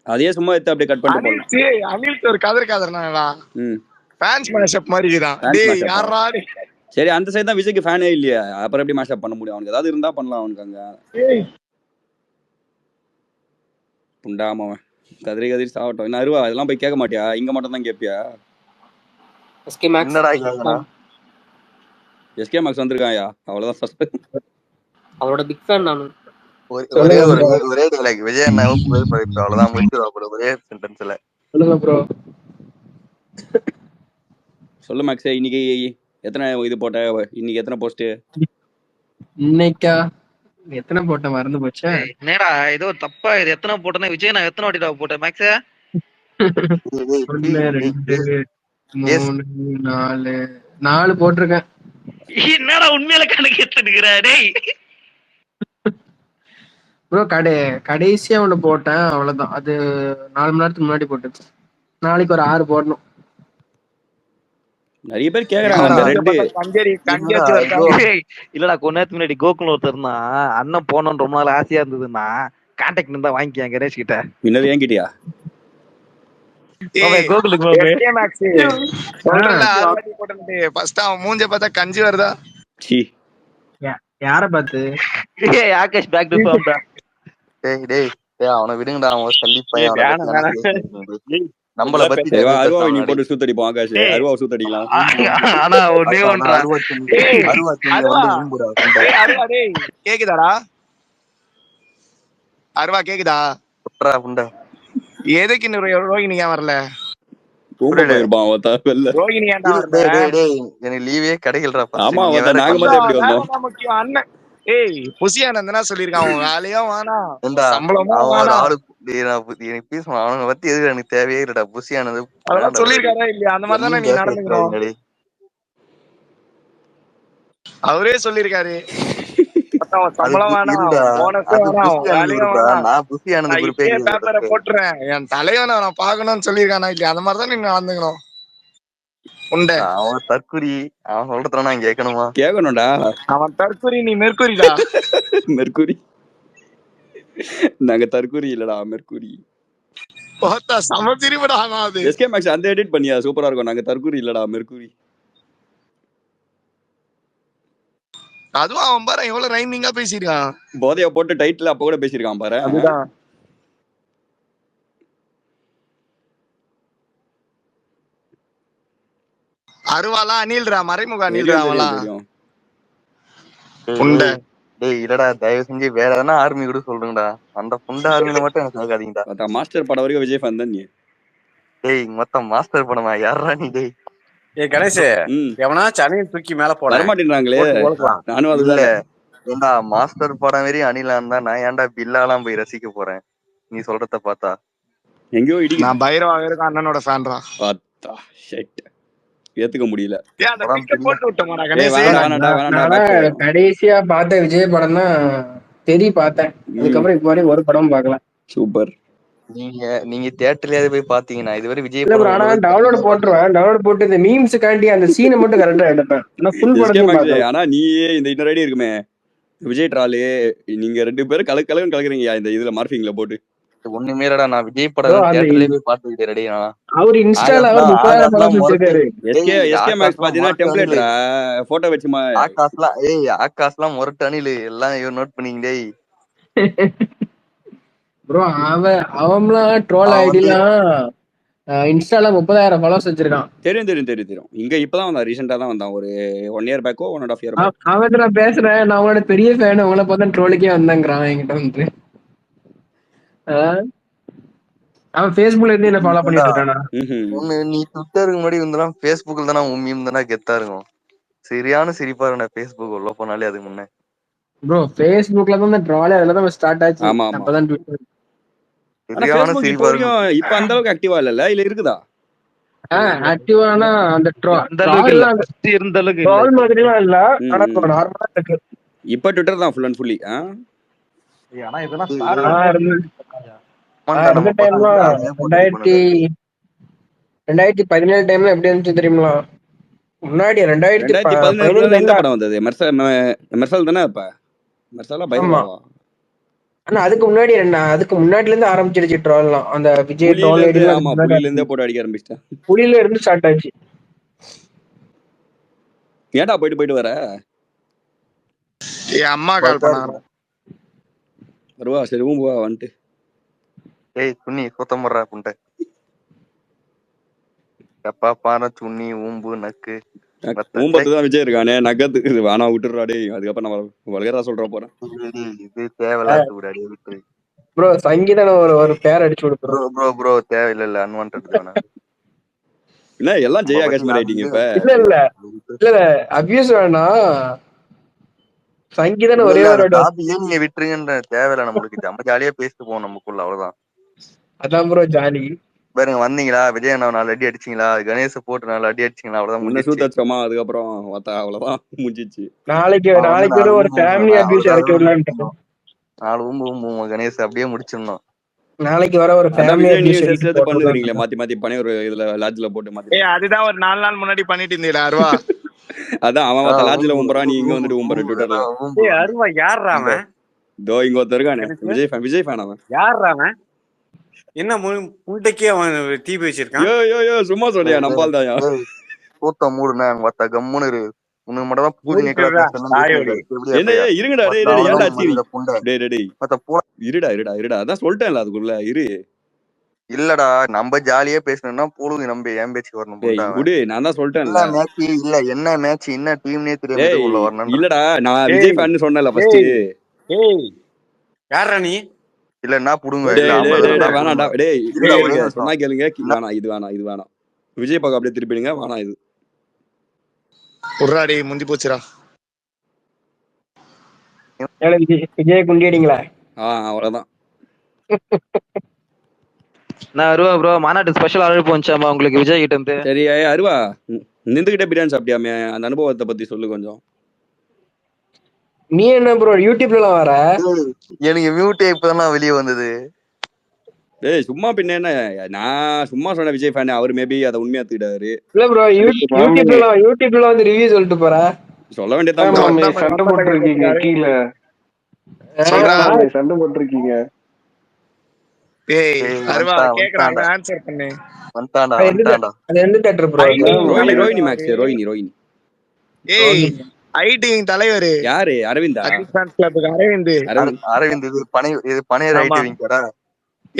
அதே சும்மா எடுத்து அப்படியே கட் பண்ணிட்டு போலாம். அனில் ஒரு கதர்னாடா. ஃபேன்ஸ் மேஷப் மாதிரி தான். டேய் யாரா? சரி அந்த சைடு தான் விஜய்க்கு ஃபேனே இல்லையா, அப்புறம் எப்படி மேஷப் பண்ண முடியும்? அவனுக்கு ஏதாவது இருந்தா பண்ணலாம். அவனுக்கு அங்க புண்டாம கதிரி சாவட்டும். என்ன அருவா அதெல்லாம் போய் கேட்க மாட்டியா? இங்க மட்டும் தான் கேட்பியா? எஸ்கே மேக்ஸ் என்னடா கேக்குறான்? எஸ்கே மேக்ஸ் வந்திருக்காயா, அவ்வளவுதான். அவரோட பிக் ஃபேன் நானு. ஒரே ஒரே டைலாக், விஜய் அண்ணாவும் புகழ் படைப்பு, அவ்வளவுதான் முடிச்சிருவா ஒரே சென்டென்ஸ்ல. சொல்லுங்க ப்ரோ. சொல்லு மேக்ஸ், இன்னைக்கு எத்தனை இது போட்ட, இன்னைக்கு எத்தனை போஸ்ட்? இன்னைக்கா எத்தனை போட்ட மறந்து போச்சா? என்னடா ஏதோ தப்பா இது எத்தனை போட்டேன்னா விஜய் நான் எத்தனை வாட்டிடா போட்டேன் மேக்ஸ்? 1 2 3 4 போட்டிருக்கேன். என்னடா உண்மையில கணக்கு எடுத்துக்கிற டேய்? ப்ரோ கடைசியா ஒண்ணு போட்டேன், அவ்வளவுதான். அது 4 மணி நேரத்துக்கு முன்னாடி போட்டது. நாளைக்கு ஒரு 6 போடணும். நிறைய பேர் கேக்குறாங்க அந்த ரெண்டு. இல்லடா கொஞ்ச நேரத்துக்கு முன்னாடி கோகுல் ஒருத்தர் இருந்தான், அண்ணன் போனோன்னு ரொம்ப நாள் ஆசையா இருந்ததுன்னா கான்டாக்ட் இருந்தா வாங்கிக்கேன் கணேஷ் கிட்ட. இன்னது ஏங்கிட்டியா? கோகுலுக்கு மூஞ்ச பார்த்தா கஞ்சி வருதா? யார பார்த்து? ஆகாஷ் பேக் டு ஃபார்ம் டா. டேய் அவனை விடுங்கடா, அவன் சல்லி பையன். நம்மள பத்தி அருவா நீ போட்டு சூத்தடிப்போம் ஆகாஷ், அருவா சூத்தடிக்கலாம். ஆனா ஒண்ணே ஒன்றா கேக்குதாடா? அருவா கேக்குதா? எதுக்கு ரோஹிணி ஏன் வரல? ரோஹிணி ஏன்டா வரல? எனக்கு லீவே கிடைக்கலடா. ஆமா நாங்க மட்டும் எப்படி வந்தோம்? முக்கியம் அண்ணன். ஏய் புசியானந்தனா சொல்லிருக்கான், அவன் வேலையும் வேணாம் சம்பளமும் அவனை பத்தி எதுக்கு எனக்கு தேவையே இல்லடா. புசியானது சொல்லிருக்காரா இல்லையா? அந்த மாதிரி தானே நீ நடந்துக்கணும். அவரே சொல்லிருக்காரு சம்பளம் வேணாம், பேப்பரை போட்டுறேன், என் தலைவனை நான் பாக்கணும்னு சொல்லிருக்கானா இல்லையா? அந்த மாதிரிதான் நீ நடந்துக்கணும். அவன் தற்குறி, அவன் சொல்றத நான் கேட்கணுமா? கேட்கணும்டா. அவன் தற்குறி, நீ மெர்குரிடா. மெர்குரி நாங்க தற்குறி இல்லடா, மெர்குரி. சமச்சிரிப்படா. எஸ்கே மேக்ஸ் அந்த எடிட் பண்ணியா, சூப்பரா இருக்கும். நாங்க தற்குறி இல்லடா, மெர்குரி. அதுவும் அவன் பாரு எவ்வளவு ரைமிங்கா பேசிருக்கான். போதைய போட்டு டைட்டில் அப்ப கூட பேசிருக்கான் பாரு. அதுதான் அருவாலாம் அணில்ரா, மறைமுக அணில்ரா அவன்லாம். டேய் இல்லடா, தயவு செஞ்சு வேற எதனா ஆர்மி கூட சொல்லுங்கடா. அந்த புண்ட ஆர்மில மட்டும் எனக்கு கேட்காதீங்கடா. மாஸ்டர் படம் வரைக்கும் விஜய் ஃபேன் தான் நீ. டேய் மொத்தம் மாஸ்டர் படமா? யாரா நீ? டேய் கணேஷ், எவனா அணில் தூக்கி மேல போட வரமாட்டேன்றாங்களே. நானும் அதுல ஏண்டா மாஸ்டர் படம் வரையும் அணிலா இருந்தா நான் ஏன்டா பில்லாலாம் போய் ரசிக்க போறேன்? நீ சொல்றத பார்த்தா எங்கயோ இடி. நான் பைரவா இருக்க அண்ணனோட ஃபேன்ரா. பார்த்தா ஷிட் ஏத்துக்க முடியல. கடைசியா பார்த்த விஜய் படம் தான் தெரி பார்த்தேன். அதுக்கப்புறம் இப்ப வரைக்கும் ஒரு படம் பார்க்கல. சூப்பர். நீங்க தியேட்டர்லயே போய் பாத்தீங்கன்னா இதுவரை விஜய் படம் ஆனா டவுன்லோட் போட்டுருவேன். டவுன்லோட் போட்டு இந்த மீம்ஸ்காண்டி அந்த சீனை மட்டும் கரெக்டா எடுப்பேன். ஆனா ஃபுல் படம். ஆனா நீ இந்த இன்னொரு ஐடி இருக்குமே விஜய் ட்ராலு, நீங்க 2 பேரும் கலக்கலன்னு கலக்குறீங்க இந்த இதுல மார்பிங்ல போட்டு. ஒண்ணுமே இல்லடா, நான் விஜய் படம் தியேட்டர்லயே போய் பாத்துக்கிட்டே ரெடி. அவர் இன்ஸ்டால அவர் 30,000 ஃபாலோவர்ஸ் வச்சிருக்காரு. எஸ்கே மேக்ஸ் பாத்தீங்கன்னா டெம்ப்ளேட்ல போட்டோ வெச்சுமா. ஆகாஷ்லாம் முரட்டு அணில் எல்லாம் நோட் பண்ணீங்க டேய். ப்ரோ அவன்லாம் ட்ரோல் ஐடிலாம் இன்ஸ்டால 30,000 ஃபாலோவர்ஸ் வச்சிருக்கான். தெரியும். இங்க இப்பதான் வந்தான், ரீசெண்டா தான் வந்தான். ஒரு 1 இயர் பேக்கோ 1.5 இயர் பேக். அவன் நான் பேசுறேன், நான் அவனோட பெரிய ஃபேன், உங்களை பார்த்தா ட்ரோலுக்கே வந்தாங்கிறான் என்கிட்ட வந்து. அவன் Facebookல இருந்து என்ன ஃபாலோ பண்ணிட்டு இருக்கானா? நீ ட்விட்டருக்கு முன்னாடி வந்தா Facebookல தான உன் மீம் தான கெத்தா இருக்கும். சரியான சிரிப்பா இருக்குடா Facebook உள்ள போனாலே. அதுக்கு முன்ன ப்ரோ Facebookல தான் அந்த ட்ரோல் அதெல்லாம் தான் ஸ்டார்ட் ஆச்சு. அப்பதான் ட்விட்டர் சரியான சிரிப்பா இருக்கும். இப்ப அந்த அளவுக்கு ஆக்டிவா இல்ல இருக்குதா? ஆக்டிவானா அந்த அந்த அளவுக்கு இல்ல, இருந்த அளவுக்கு ட்ரோல் மாதிரிலாம் இல்ல. ஆனா நார்மலா இருக்கு. இப்ப ட்விட்டர் தான் ஃபுல் அண்ட் ஃபுல்லி. ஆனா இதெல்லாம் 2017 டைம்ல எப்படி இருந்துச்சு தெரியுமா? முன்னாடி 2017 எந்த படம் வந்தது? மெர்சல் தானே. இப்ப மெர்சலா பைரவாவா? ஆனா அதுக்கு முன்னாடில இருந்து ஆரம்பிச்சிருச்சு ட்ரோல்லாம். அந்த விஜய் ட்ரோல் ஐடில. ஆமா, புலில இருந்தே போட்டு அடிக்க ஆரம்பிச்சிட்டேன். புலில இருந்து ஸ்டார்ட் ஆச்சு. ஏன்டா போயிட்டு வர? அம்மா கால் பண்ணாங்க. வருவா சரி வா வந்துட்டு. ஏய் துணி சுத்தம் பண்றா புண்டை. எப்பா பாரு துண்ணி ஊம்பு நக்கு ஊம்பத்துதான் விஜய் இருக்கானே, நகத்துக்கு வேணா விட்டுறாடே. அதுக்கப்புறம் நம்ம வல்கரா சொல்ற போறேன். இது தேவையில்லாத விடாடி விட்டு ப்ரோ சங்கீதன ஒரு பேர் அடிச்சு கொடுத்துரும். ப்ரோ தேவையில்ல அன்வான்ட் வேணா. இல்ல எல்லாம் ஜெயா காஷ்மீர் ஆயிட்டீங்க இப்ப. இல்ல அபியூஸ் வேணாம். சங்கீதன ஒரே ஒரு நீங்க விட்டுருங்கன்ற தேவையில்ல நம்மளுக்கு. நம்ம ஜாலியா பேசிட்டு போவோம் நமக்குள்ள, அவ்வளவுதான். அதான் ப்ரோ ஜாலி. பாருங்க வந்தீங்களா விஜய் அண்ணா 4 அடி அடிச்சிங்களா, கணேச போட்டு 4 அடி அடிச்சிங்களா, அவ்வளவுதான் முடிஞ்சிச்சு. அதுக்கப்புறம் அவ்வளவுதான் முடிஞ்சிச்சு. நாளைக்கு ஒரு ஃபேமிலி அபியூஸ் இறக்கி விடலாம்னு 4 ஊம்பு கணேஷ் அப்படியே முடிச்சிடணும். நாளைக்கு வர ஒரு ஃபேமிலி அபியூஸ் பண்ணுவீங்களே மாத்தி பண்ணி ஒரு இதுல லாட்ஜ்ல போட்டு மாத்தி. அதுதான் ஒரு 4 நாள் முன்னாடி பண்ணிட்டு இருந்தீடா அருவா. அதான் அவன் லாட்ஜ்ல ஊம்பறான், நீ இங்க வந்துட்டு ஊம்பற ட்விட்டர்ல. அருவா யாரா அவன்? தோ இங்க ஒருத்தர் இருக்கானே, விஜய் ஃபேன் அவன். யாரா அவன்? என்ன முண்டைக்கே அவன் டிவி வச்சிருக்கான்? யோ சும்மா சொல்றியா? நம்பால்தாயா கூத்த மூடுனா வத்த கம்முன்னு இரு. உனக்கு மட்டும் தான் பூதி நிக்கல. என்ன இருங்கடா டேய் ஏன்டா இருடா அதான் சொல்லிட்டேன்ல அதுக்குள்ள இரு. இல்லடா நம்ம ஜாலியா பேசணும்னா பூலுங்க நம்ம ஏன் பேச்சு வரணும் குடு. நான் தான் சொல்லிட்டேன்ல என்ன மேட்ச் என்ன டீம்னே தெரியாது உள்ள வரணும். இல்லடா நான் விஜய் ஃபேன் சொன்னேன்ல ஃபர்ஸ்ட். யாரா நீ? இல்லன்னா புடுங்க. வேணாம்டா டேய் சொன்னா கேளுங்க. இது வேணாம் விஜய் பக்கம் அப்படியே திருப்பிடுங்க. வேணாம் இது உர்ராடி முந்தி போச்சுடா. விஜய் குண்டியடிங்களா? அவ்வளவுதான். நான் அருவா ப்ரோ மாநாட்டு ஸ்பெஷல் அழைப்பு வந்துச்சாமா உங்களுக்கு விஜய் கிட்ட இருந்து? சரி அருவா நின்றுகிட்டே பிரியாணி சாப்பிட்டியாமே, அந்த அனுபவத்தை பத்தி சொல்லு கொஞ்சம். நீ என்ன ப்ரோ யூடியூப்ல வர? எனக்கு மியூட்டே இப்பதான் வெளியே வந்தது. டேய் சும்மா பின்ன என்ன, நான் சும்மா சொன்ன விஜய் ஃபேன். அவர் மேபி அதை உண்மையா தூக்கிட்டாரு. இல்ல ப்ரோ யூடியூப்ல வந்து ரிவ்யூ சொல்லிட்டு போற. சொல்ல வேண்டியதான். சண்டை போட்டுருக்கீங்க கீழே, சண்டை போட்டுருக்கீங்க. ஏய் அருவா கேக்குறாங்க, ஆன்சர் பண்ணு. அது எந்த theatre bro? Rohini max. Rohini. ஏய் ஐடி தலைவர் யாரு? அரவிந்தா? அஜித் ஃபேன்ஸ் கிளப்புக்கு அரவிந்த். இது பனையர் ஐடி விங்கடா.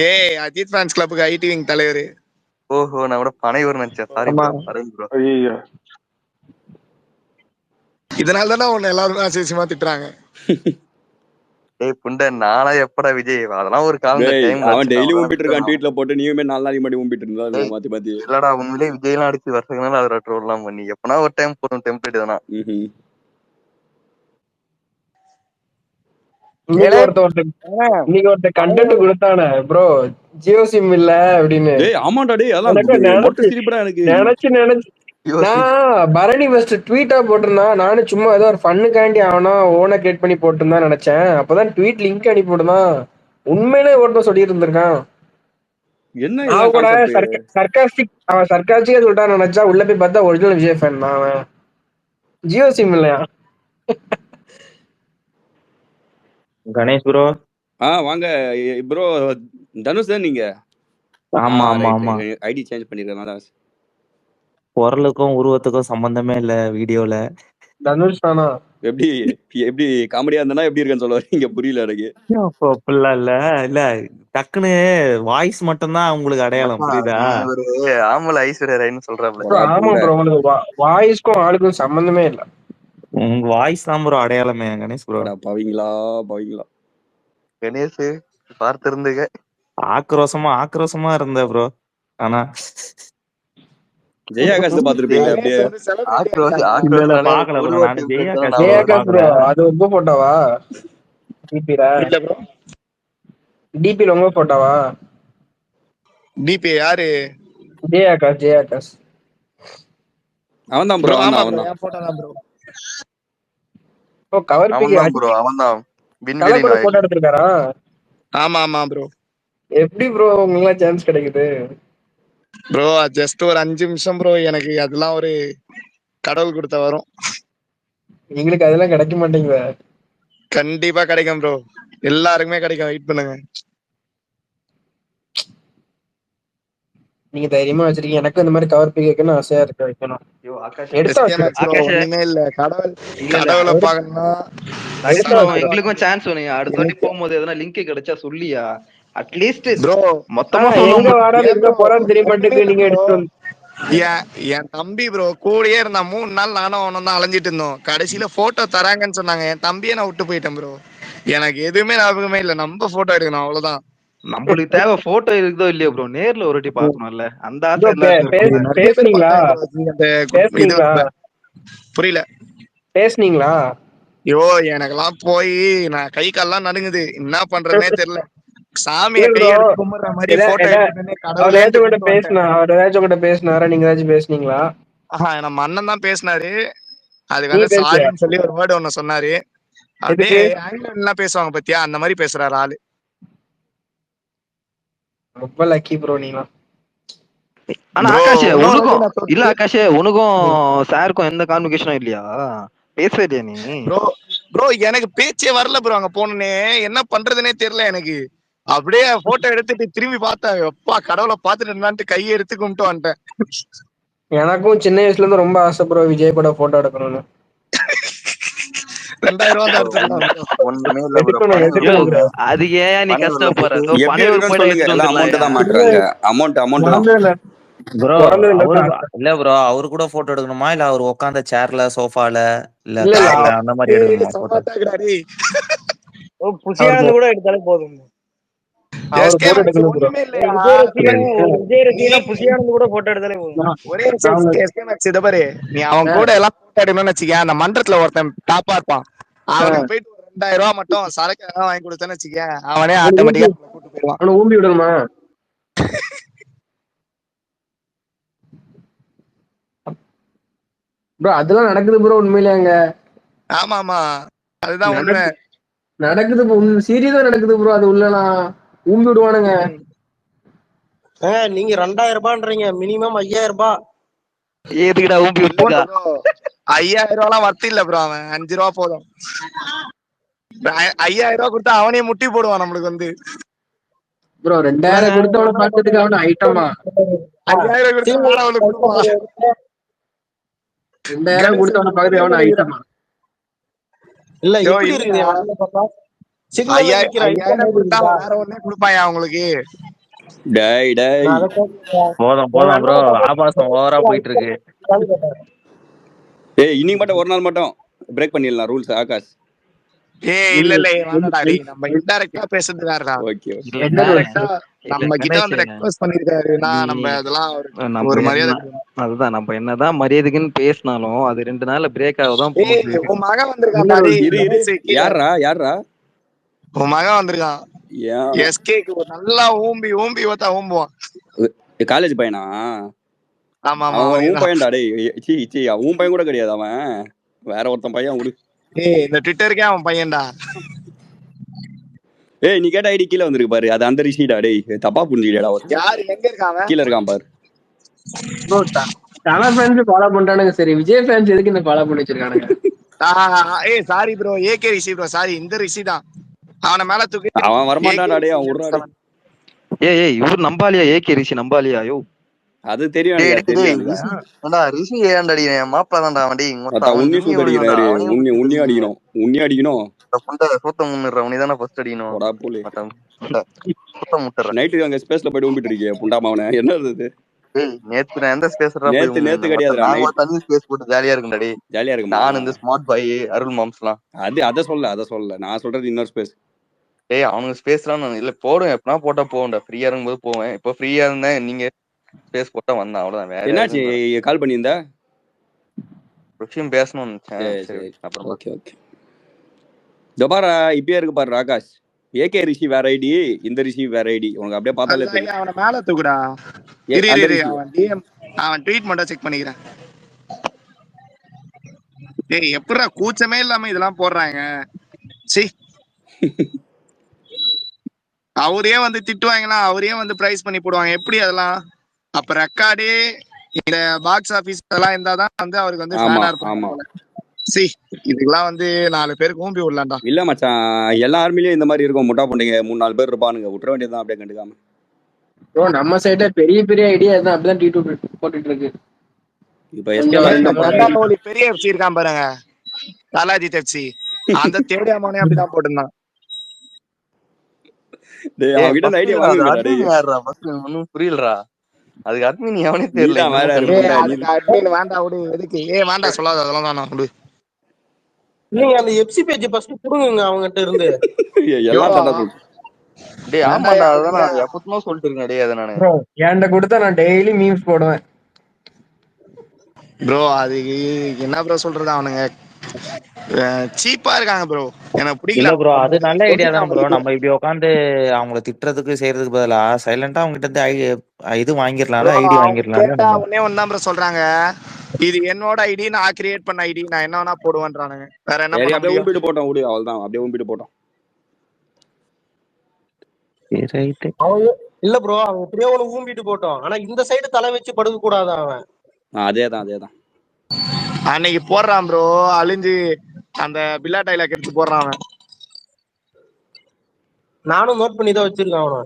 ஏய் அஜித் ஃபேன்ஸ் கிளப்புக்கு ஐடி விங் தலைவர். ஓஹோ நான் கூட பனையூர் நினைச்சேன். Sorry bro. ஐயோ இதனால தானே உன்னை எல்லாரும் அசிங்கமா திட்டுறாங்க. ஏய் புண்ட நானா எப்படா விஜய் அதெல்லாம் ஒரு காலம். அவன் டெய்லி ஊம்பிட்டு இருக்கான் ட்வீட்ல போட்டு. நீயுமே 4 நாளைக்கு முன்னாடி ஊம்பிட்டு இருந்தா மாத்தி. இல்லடா உண்மையிலே விஜய் எல்லாம் அடிச்சு வருஷங்களால அதை ட்ரோல் எல்லாம் பண்ணி எப்பனா ஒரு டைம் போதும் டெம்ப்ளேட் தானா. இன்னைக்கு ஒருத்த கண்டென்ட் கொடுத்தானே ப்ரோ, ஜியோ சிம் இல்ல அப்படின்னு. ஆமாண்டா டேய் நினைச்சு நான் பரணி ஃபர்ஸ்ட் ட்வீட்டா போட்டிருந்தான். நானும் சும்மா ஏதோ ஒரு ஃபன்னுக்காண்டி அவனா ஓனா கிரியேட் பண்ணி போட்டிருந்தான் நினைச்சேன். அப்பதான் ட்வீட் லிங்க் அனுப்பி போட்டுதான். உண்மையிலே ஒருத்தன் சொல்லிட்டு இருந்திருக்கான். அவன் கூட சர்க்காஸ்டிக்கா சொல்லிட்டான்னு நினைச்சா உள்ள போய் பார்த்தா ஒரிஜினல் விஜய் ஃபேன் தான் அவன். ஜியோ சிம் இல்லையா? கணேஷ் ப்ரோ. வாங்க ப்ரோ. தனுஷ் தான் நீங்க? ஆமா ஐடி சேஞ்ச் பண்ணிருக்கேன். குரலுக்கும் உருவத்துக்கும் சம்பந்தமே இல்ல வீடியோல. தனுஷ் தானா? எப்படி காமெடியா இருந்தா எப்படி இருக்குன்னு சொல்ல வரீங்க? புரியல எனக்கு. இல்ல டக்குன்னு வாய்ஸ் மட்டும் தான் உங்களுக்கு அடையாளம், புரியுதா? ஆம்பளை ஐஸ்வர்யா ராய்னு சொல்றாப்ல. ஆமா ப்ரோ, உங்களுக்கு வாய்ஸ்க்கும் ஆளுக்கும் சம்பந்தமே இல்ல. உங்க வாய்ஸ் தான் ப்ரோ அடையாளமே. கணேஷ் ப்ரோ. பவிங்களா கணேஷ் பார்த்திருந்துங்க. ஆக்ரோஷமா இருந்த ப்ரோ. ஆனா ஜெயாகாஷ் பாத்துருப்பீங்க அப்படியே. பாக்கல ப்ரோ நான் ஜெயாகாஷ் ப்ரோ. அது உங்க போட்டோவா? டிபிரா இல்ல ப்ரோ. டிபில உங்க போட்டோவா? டிபி யாரு? ஜெயாகாஷ். அவன்தான் ப்ரோ. அவன்தான் போட்டோ தான் ப்ரோ. ஓ கவர் பிக் ப்ரோ. அவன்தான் விண்வெளி போட்டோ எடுத்துட்டாரா? ஆமா ப்ரோ. எப்படி ப்ரோ உங்களுக்கு சான்ஸ் கிடைக்குது ப்ரோ? ஜஸ்ட் ஒரு 5 நிமிஷம் ப்ரோ. எனக்கு அதெல்லாம் ஒரு கடவுள் கொடுத்த வரும். எங்களுக்கு அதெல்லாம் கிடைக்க மாட்டேங்குது. கண்டிப்பா கிடைக்கும் ப்ரோ. எல்லாருக்குமே கிடைக்கும். வெயிட் பண்ணுங்க. நீங்க தைரியமா வச்சிருக்கீங்க. எனக்கு இந்த மாதிரி கவர் பிக் வைக்கணும் ஆசையா இருக்கு. வைக்கணும். இல்ல கடவுளை பாக்கணும்னா எங்களுக்கும் சான்ஸ் வேணும். அடுத்த வாட்டி போகும்போது எதனா லிங்க் கிடைச்சா சொல்லியா? அட்லீஸ்ட் ப்ரோ மொத்தமா எங்க வாடா எங்க போறான்னு தெரிய மாட்டேங்குது. நீங்க எடுத்து என் தம்பி ப்ரோ கூடயே இருந்தான் 3 நாள் நானும் அவனும் தான் அலைஞ்சிட்டு இருந்தோம். கடைசியில போட்டோ தராங்கன்னு சொன்னாங்க. என் தம்பியே நான் விட்டு போயிட்டேன் ப்ரோ. எனக்கு எதுவுமே ஞாபகமே இல்ல. நம்ம போட்டோ எடுக்கணும் அவ்வளவுதான். நம்மளுக்கு தேவை போட்டோ இருக்குதோ இல்லையோ ப்ரோ, நேர்ல ஒரு வாட்டி பாக்கணும்ல. அந்த ஆசை பேசுனீங்களா? புரியல. பேசுனீங்களா? ஐயோ எனக்கெல்லாம் போய் நான் கை கால்லாம் நடுங்குது. என்ன பண்றதுனே தெரியல. சாமியை கையெடுத்து கும்பிடுற மாதிரி போட்டோ கடவுளே பேசினாரா? நீங்க ஏதாச்சும் பேசுனீங்களா? நம்ம அண்ணன் தான் பேசினாரு. அதுக்காக சாரின்னு சொல்லி ஒரு வேர்டு ஒண்ணு சொன்னாரு. அப்படியே ஆங்கிலம் எல்லாம் பேசுவாங்க பத்தியா, அந்த மாதிரி பேசுறாரு ஆளு. ரொம்ப லக்கி ப்ரோ நீங்க. ஆனா ஆகாஷ் உனக்கும் இல்ல, ஆகாஷ் உனக்கும் சாருக்கும் எந்த கான்வெகேஷனும் இல்லையா? பேசவே இல்லையா நீ? ப்ரோ எனக்கு பேச்சே வரல ப்ரோ. அங்க போனே என்ன பண்றதுனே தெரியல எனக்கு. அப்படியே போட்டோ எடுத்துட்டு திரும்பி பார்த்தேன். எப்பா கடவுளை பார்த்துட்டு இருந்தான்ட்டு கையை எடுத்து கும்பிட்டு வந்துட்டேன். எனக்கும் சின்ன வயசுல இருந்து ரொம்ப ஆசை ப்ரோ விஜய் கூட போட்டோ எடுக்கணும்னு. 2000 ரூபாய் தான் எடுத்துக்கலாம். ஒண்ணுமே இல்ல ப்ரோ. அது ஏன் நீ கஷ்டப்படுற? அமௌண்ட் தான் மாட்டுறாங்க. அமௌண்ட் ப்ரோ இல்ல ப்ரோ, அவரு கூட போட்டோ எடுக்கணுமா இல்ல அவர் உட்கார்ந்த சேர்ல சோஃபால இல்ல அந்த மாதிரி எடுக்கணுமா போட்டோ? புசியானது கூட எடுத்தாலே போதும். நீ அவன் கூட எல்லாம் போட்டோ எடுக்கணும்னு வச்சுக்க, அந்த மன்றத்துல ஒருத்தன் டாப்பா இருப்பான். அவனுக்கு போயிட்டு 2000 ரூபாய் மட்டும் சரக்கு வாங்கி கொடுத்தேன்னு வச்சுக்க, அவனே ஆட்டோமேட்டிக்கா கூட்டு போயிடுவான். ஊம்பி விடணுமா? ப்ரோ அதெல்லாம் நடக்குது ப்ரோ உண்மையிலே அங்க. ஆமா அதுதான் உண்மை நடக்குது. சீரியஸா நடக்குது ப்ரோ. அது உள்ளலாம் ஊம்பி விடுவானுங்க. நீங்க 2000 ரூபாய்ன்றீங்க, மினிமம் 5000 ரூபாய். ஏதுக்குடா ஊம்பி விட்டுருக்கா? 5000 ரூபாய் வர்த்து இல்ல ப்ரோ. அவன் 5 ரூபா போதும். 5000 ரூபாய் கொடுத்தா அவனே முட்டி போடுவான் நம்மளுக்கு வந்து. ப்ரோ 2000 கொடுத்தவன பார்த்ததுக்கு அவன ஐட்டமா? 5000 கொடுத்தா அவனுக்கு கொடுப்பான். 2000 கொடுத்தவன பார்த்து அவன ஐட்டமா? இல்ல எப்படி இருக்குது? 5000 கொடுத்தா வேற ஒண்ணே கொடுப்பாயா உங்களுக்கு? போதும் ப்ரோ, ஆபாசம் ஓவரா போயிட்டு இருக்கு. இன்னைக்கு மட்டும் ஒரு நாள் மட்டும் பிரேக் பண்ணிடலாம் ரூல்ஸ் ஆகாஷ். இல்ல வேண்டாம்டா டேய், நம்ம இன்டைரக்டா பேசுறது வேறடா. ஓகே இன்டைரக்டா நம்ம கிட்ட வந்து ரெக்வெஸ்ட் பண்ணிருக்காருனா நம்ம அதெல்லாம் ஒரு மரியாதை. அதுதான் நம்ம என்னதான் மரியாதைக்குன்னு பேசினாலும் அது 2 நாள்ல பிரேக் ஆகதான் போகுது. உன் மகன் வந்திருக்கான்டா டேய். யாரா உன் மகன் வந்திருக்கான். எஸ்கேக்கு நல்லா ஊம்பி ஊம்புவான். காலேஜ் பையனா? ஆமா உன் பையன்டா டேய். உன் பையன் கூட கிடையாது, அவன் வேற ஒருத்தன் பையன். இந்த ட்விட்டருக்கே அவன் பையன்டா. நீ கேட்ட ஐடி கீழே வந்திருக்கு பாரு, அது அந்த ரிஷிடா. டேய் தப்பா புரிஞ்சுக்கிட்டா. யாரு எங்க இருக்காங்க? கீழே இருக்கான் பாரு. தல ஃபேன்ஸ் ஃபாலோ பண்றானுங்க. சரி விஜய் ஃபேன்ஸ் எதுக்கு இந்த ஃபாலோ பண்ணி வச்சிருக்கானுங்க? சாரி ப்ரோ, ஏகே ரிஷி ப்ரோ. சாரி, இந்த ரிஷி தான். அவன மேல தூக்கி அவன் வரமாட்டான்டா டேய். அவன் உர்றாடே. இவர் நம்பாலியா? ஏகே ரிஷி நம்பாலியா? யோ அது தெரியும். ரிஷி ஏன்டா மாப்பிள தான்டா அவன். உன்னி அடிக்கணும். சூத்த முன்னுற அவனி தானே ஃபர்ஸ்ட் அடிக்கணும். நைட்டு அங்க ஸ்பேஸ்ல போயிட்டு ஊம்பிட்டு இருக்கே புண்டாமா அவனை. என்னது நேத்து நான் எந்த ஸ்பேஸ் நேத்து கிடையாது. தனி ஸ்பேஸ் போட்டு ஜாலியா இருக்கும்டா டேய். ஜாலியா இருக்கு. நான் இந்த ஸ்மார்ட் பாய் அருள் மாம்ஸ்லாம் அத சொல்ல நான் சொல்றது இன்னொரு ஸ்பேஸ். டேய் அவனுக்கு ஸ்பேஸ்லாம் நான் இல்ல போடுவேன். எப்பனா போட்டா போவேன்டா. ஃப்ரீயா இருக்கும்போது போவேன். இப்போ ஃப்ரீயா இருந்தேன், நீங்க ஸ்பேஸ் போட்டா வந்தேன், அவ்வளவுதான். வேற என்னாச்சு கால் பண்ணியிருந்தா? விஷயம் பேசணும்னு நினைச்சேன். அப்புறம் ஓகே ஜபாரா இப்பயே இருக்கு பாரு ஆகாஷ். ஏகே ரிஷி வேற ஐடி, இந்த ரிஷி வேற ஐடி. உனக்கு அப்படியே பார்த்தாலே தெரியும். அவன மேல தூக்குடா. அவன் ட்வீட் மட்டும் செக் பண்ணிக்கிறேன். டேய் எப்பறா கூச்சமே இல்லாம இதெல்லாம் போடுறாங்க? சீ, அவரே வந்து திட்டுவாங்களா, அவரே வந்து பிரைஸ் பண்ணி போடுவாங்க. எப்படி அதெல்லாம்? அப்ப ரெக்கார்டே இந்த பாக்ஸ் ஆபீஸ் எல்லாம் இருந்தாதான் வந்து அவருக்கு வந்து ஃபேனா இருப்பாங்க. சி, இதுக்கெல்லாம் வந்து 4 பேருக்கு ஊம்பி விடலாம்டா. இல்ல மச்சான், எல்லா ஆர்மிலயும் இந்த மாதிரி இருக்கும். முட்டா பொண்ணுங்க 3-4 பேர் இருப்பானுங்க. விட்டுற வேண்டியதான் அப்படியே கண்டுக்காம. நம்ம சைடுல பெரிய ஐடியா தான். அப்படிதான் டி2 போட்டுட்டு இருக்கு. இப்ப பெரிய எஃப்சி இருக்கான் பாருங்க, பாலாஜி எஃப்சி. அந்த தேடியா மோனே அப்படிதான் போட்டுருந்தான். புரியலடா. அதுக்கு அட்மின் எவனே தெரியல. நீதான் வேற இன்னமும் ஏய் இருப்பா நீ. அதுக்கு அட்மின் வேண்டாம் விடு எதுக்கு வேண்டாம் சொல்லாத அதெல்லாம் வேணாம் விடு. நீங்க அந்த எப்சி பேஜ் ஃபர்ஸ்ட் புடுங்குங்க அவங்ககிட்ட இருந்து. எல்லாம் தாண்டா சொல்றேன். டேய் வேண்டாம் ஆமாண்டா, அதான் நான் எப்பவுமே சொல்லிட்டு இருக்கேன் டேய். அதை நானு ப்ரோ என்கிட்ட கொடுத்தா நான் டெய்லி மீம்ஸ் போடுவேன் ப்ரோ. அது என்ன ப்ரோ சொல்றது, அவனுங்க சீப்பா இருக்காங்க ப்ரோ. எனக்கு பிடிக்கல. இல்ல ப்ரோ, அது நல்ல ஐடியா தான் ப்ரோ. நம்ம இப்படி உட்காந்து அவங்கள திட்டுறதுக்கு செய்யறதுக்கு பதிலா சைலண்டா அவங்க கிட்ட இருந்து இது வாங்கிடலாம்ல, ப்ரோ ஐடி அவங்க வாங்கிடலாம்ல கேட்டா நம்ம. உடனே ஒன்னு தான் ப்ரோ சொல்றாங்க, இது என்னோட ஐடி, நான் கிரியேட் பண்ண ஐடி, நான் என்ன வேணா போடுவேன்றானுங்க. வேற என்ன சரி பண்ண அப்படியே முடியும்? உம்பிட்டு போட்டோம் விடு, அவள்தான் அப்படியே உம்பிட்டு போட்டோம். அவங்க இல்ல ப்ரோ, அவங்க எப்படியோ ஒண்ணு ஊம்பிட்டு போட்டோம். ஆனா இந்த சைடு தலை வச்சு படுக்க கூடாது அவன். அதேதான் அதேதான். அன்னைக்கு போடுறான் ப்ரோ, அழிஞ்சு அந்த பில்லா டைலாக் எடுத்து போடுறான் அவன். நானும் நோட் பண்ணி தான் வச்சிருக்கேன் அவனை.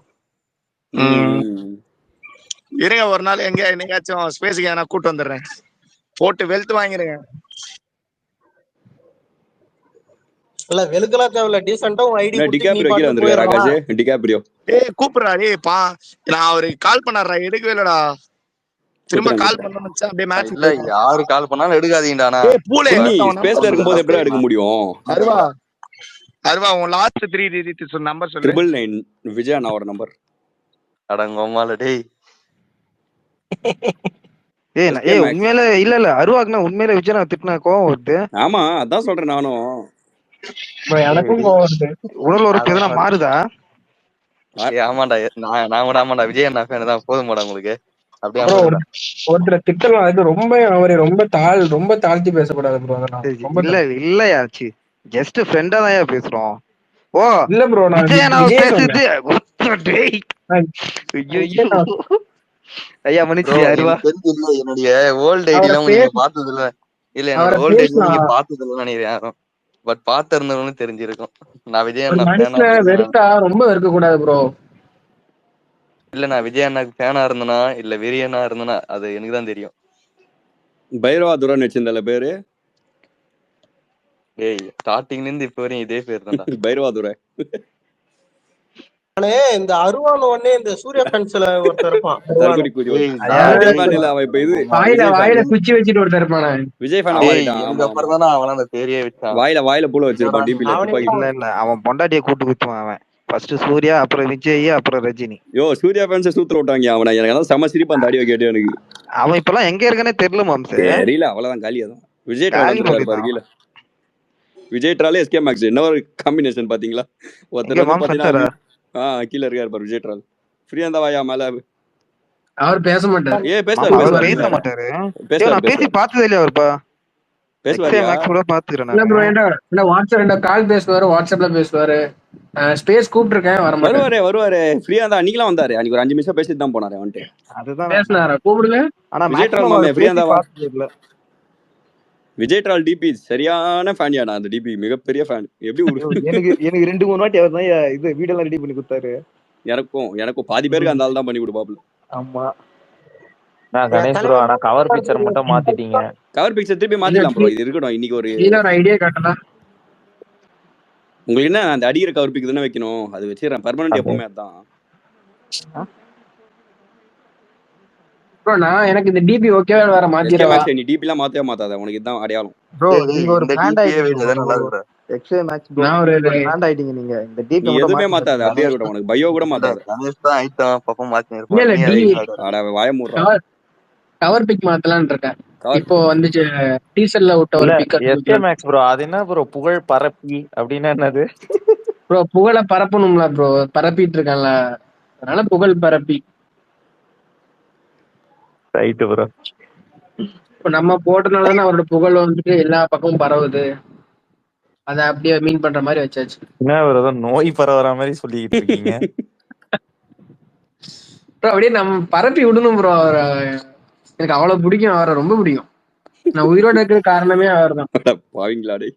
இருங்க ஒரு நாள் எங்க என்னைக்காச்சும் ஸ்பேஸுக்கு நான் கூட்டு வந்துடுறேன், போட்டு வெல்த் வாங்கிருங்க. இல்ல வெளுக்கலாம் தேவையில்ல, டீசெண்டா உன் ஐடி கொடுத்து நீ டிகாப்ரியோ கீழ பாட்டு வந்திருக்காரு ஆகாஷ். டிகாப்ரியோ ஏய் கூப்பிடுறா டேய் நான் அவருக்கு கால் பண்ணாரா, எடுக்கவே இல்லடா. திரும்ப கால் பண்ணணும்னு நினைச்சா அப்படியே மேட்ச் இல்ல. யாரு கால் பண்ணாலும் எடுக்காதீங்கடா. ஏய் பூலே ஸ்பேஸ்ல இருக்கும்போது எப்படி எடுக்க முடியும்? அருவா உன் லாஸ்ட் 3 டிஜிட்ஸ் நம்பர் சொல்லு. 999 விஜய் அண்ணாவோட நம்பர். அடங்கோமால டேய். ஏய் உண்மையில இல்ல அருவாக்குனா உண்மையில விஜய் நான் திட்டின கோவம் வருது. ஆமா அதான் சொல்றேன் நானும். எனக்கும் கோவம் வருது. உடல் உறுப்பு எதனா மாறுதா? ஆமாண்டா, நான் கூட ஆமாண்டா விஜய் அண்ணா ஃபேன் தான். போதுமாடா உங்களுக்கு? அப்படியே ஒருத்தர திட்டலாம், அது ரொம்ப அவரை ரொம்ப தாழ்த்தி பேசக்கூடாது ப்ரோ. அதெல்லாம் இல்ல இல்லையாச்சு, ஜஸ்ட் ஃப்ரெண்டா தான் பேசுறோம். ஓ இல்ல ப்ரோ, நான் விஜய் நான் பேசுறது ஐயா மன்னிச்சு அருவா. என்னுடைய ஓல்ட் ஐடிலாம் நீங்க பார்த்தது இல்ல. இல்ல என்னோட ஓல்ட் ஐடி நீங்க பார்த்தது இல்லைன்னு நினைக்கிறேன் யாரும். பட் பார்த்து இருந்தவங்களும் தெரிஞ்சிருக்கும். நான் விஜய் அண்ணா ஃபேனா வெறுத்தா ரொம்ப வெறுக்க கூடாது ப்ரோ. இல்ல நான் விஜய் அண்ணாக்கு ஃபேனா இருந்தனா இல்ல வெறியனா இருந்தனா அது எனக்கு தான் தெரியும். பைரவா துரன் வச்சிருந்தல பேரு. ஏய் ஸ்டார்டிங்ல இருந்து இப்ப வரையும் இதே பேர் தான்டா. பைரவா துரை. நானே இந்த அருவான உடனே இந்த சூர்யா ஃபேன்ஸ்ல ஒருத்தர் இருப்பான். வாயில குச்சி வச்சிட்டு ஒருத்தர் இருப்பானே, விஜய் ஃபேன் ஆயிட்டான். அப்புறம் தானே அவன அந்த பேரையே வச்சான். வாயில பூல வச்சிருப்பான் டிபில. இல்ல அவன் பொண்டாட்டியை கூட்டு குத்துவான் அவன். ஃபர்ஸ்ட் சூர்யா, அப்புறம் விஜய், அப்புறம் ரஜினி. யோ சூர்யா ஃபேன்ஸ் சூத்திர விட்டாங்க அவனை. எனக்கு செம சிரிப்பு அந்த ஆடியோ கேட்டு. எனக்கு அவன் இப்பெல்லாம் எங்க இருக்கானே தெரியல மாம்சே. தெரியல, அவ்வளவுதான் காலியா தான். விஜய் ட்ரால் பாரு கீழ. விஜய் ட்ரால் எஸ்கே மேக்ஸ் என்ன ஒரு காம்பினேஷன் பாத்தீங்களா? ஒருத்தர் பாத்தீங்கன்னா கீழ இருக்காரு பாரு விஜய் ட்ரால். ஃப்ரீயா இருந்தா வாயா மேல. அவர் பேச மாட்டாரு. பேச மாட்டாரு. நான் பேசி பார்த்ததே இல்லையா அவர்ப்பா? வாட்ஸ்அப்ல பேசுவாரு. ஸ்பேஸ் கூப்பிட்டுருக்கேன் வர மாட்டாரு. வருவாரு ஃப்ரீயா இருந்தா. அன்னைக்கு வந்தாரு. அன்னைக்கு ஒரு 5 நிமிஷம் பேசிட்டு தான் போனாரு வந்துட்டு. அதுதான் பேசினாரா? கூப்பிடுங்க. ஆனா விஜய் ட்ரால் மாமே ஃப்ரீயா இருந்தா. விஜய் ட்ரால் டிபி சரியான ஃபேன் யாடா. அந்த டிபி மிகப்பெரிய ஃபேன். எப்படி எனக்கு 2-3 வாட்டி அவர் தான் இது வீடியோ எல்லாம் ரெடி பண்ணி கொடுத்தாரு. எனக்கும் பாதி பேருக்கு அந்த ஆள் தான் பண்ணி கொடுப்பாப்ல. ஆமா கணேஷ் ப்ரோ, ஆனா கவர் பிக்சர் மட்டும் மாத்திட்டீங்க. கவர் பிக்சர் திருப்பி மாத்திடலாம் ப்ரோ. இது இருக்கட்டும். இன்னைக்கு ஒரு ஐடியா காட்டலாம். உங்களுக்கு என்ன அந்த அடிக்கிற கவர் பிக் தானே வைக்கணும். அது வச்சிடறேன் பெர்மனன்ட் எப்பவுமே. அதான் ப்ரோ, நான் எனக்கு இந்த டிபி ஓகேவா வேற மாத்திரவா? நீ டிபி எல்லாம் மாத்தாத. உனக்கு இதுதான் அடையாளம். ப்ரோ நீங்க ஒரு பிராண்ட் ஐடிங்க. எக்ஸ்ஏ மேக்ஸ் ப்ரோ, நான் ஒரு பிராண்ட் ஐடிங்க. நீங்க இந்த டிபி நீ எதுமே மாத்தாத. அப்படியே இருக்கட்டும். உனக்கு பயோ கூட மாத்தாத. கணேஷ் தான் ஐட்டம் பாப்பா மாத்தி இருப்பான். அட வாய மூடுறா. கவர் பிக் மாத்தலாம்னு இருக்கேன். இப்போ வந்துச்சு டீசர்ல விட்ட ஒரு பிக். எஸ்கே மேக்ஸ் ப்ரோ, அது என்ன ப்ரோ புகழ் பரப்பி அப்படின்னா என்னது ப்ரோ? புகழை பரப்பணும்ல ப்ரோ, பரப்பிட்டு இருக்கான்ல, அதனால புகழ் பரப்பி. Right bro. இப்ப நம்ம போட்டனாலதானே அவரோட புகழ் வந்துட்டு எல்லா பக்கமும் பரவுது. அத அப்படியே மீன் பண்ற மாதிரி வச்சாச்சு. என்ன ப்ரோ நோய் பரவுற மாதிரி சொல்லிட்டு இருக்கீங்க? ப்ரோ அப்படியே நம்ம பரப்பி விடணும் ப்ரோ. எனக்கு அவ்வளவு பிடிக்கும், அவரை ரொம்ப பிடிக்கும். நான் உயிரோட இருக்கிற காரணமே அவர் தான். பாவீங்களாடே.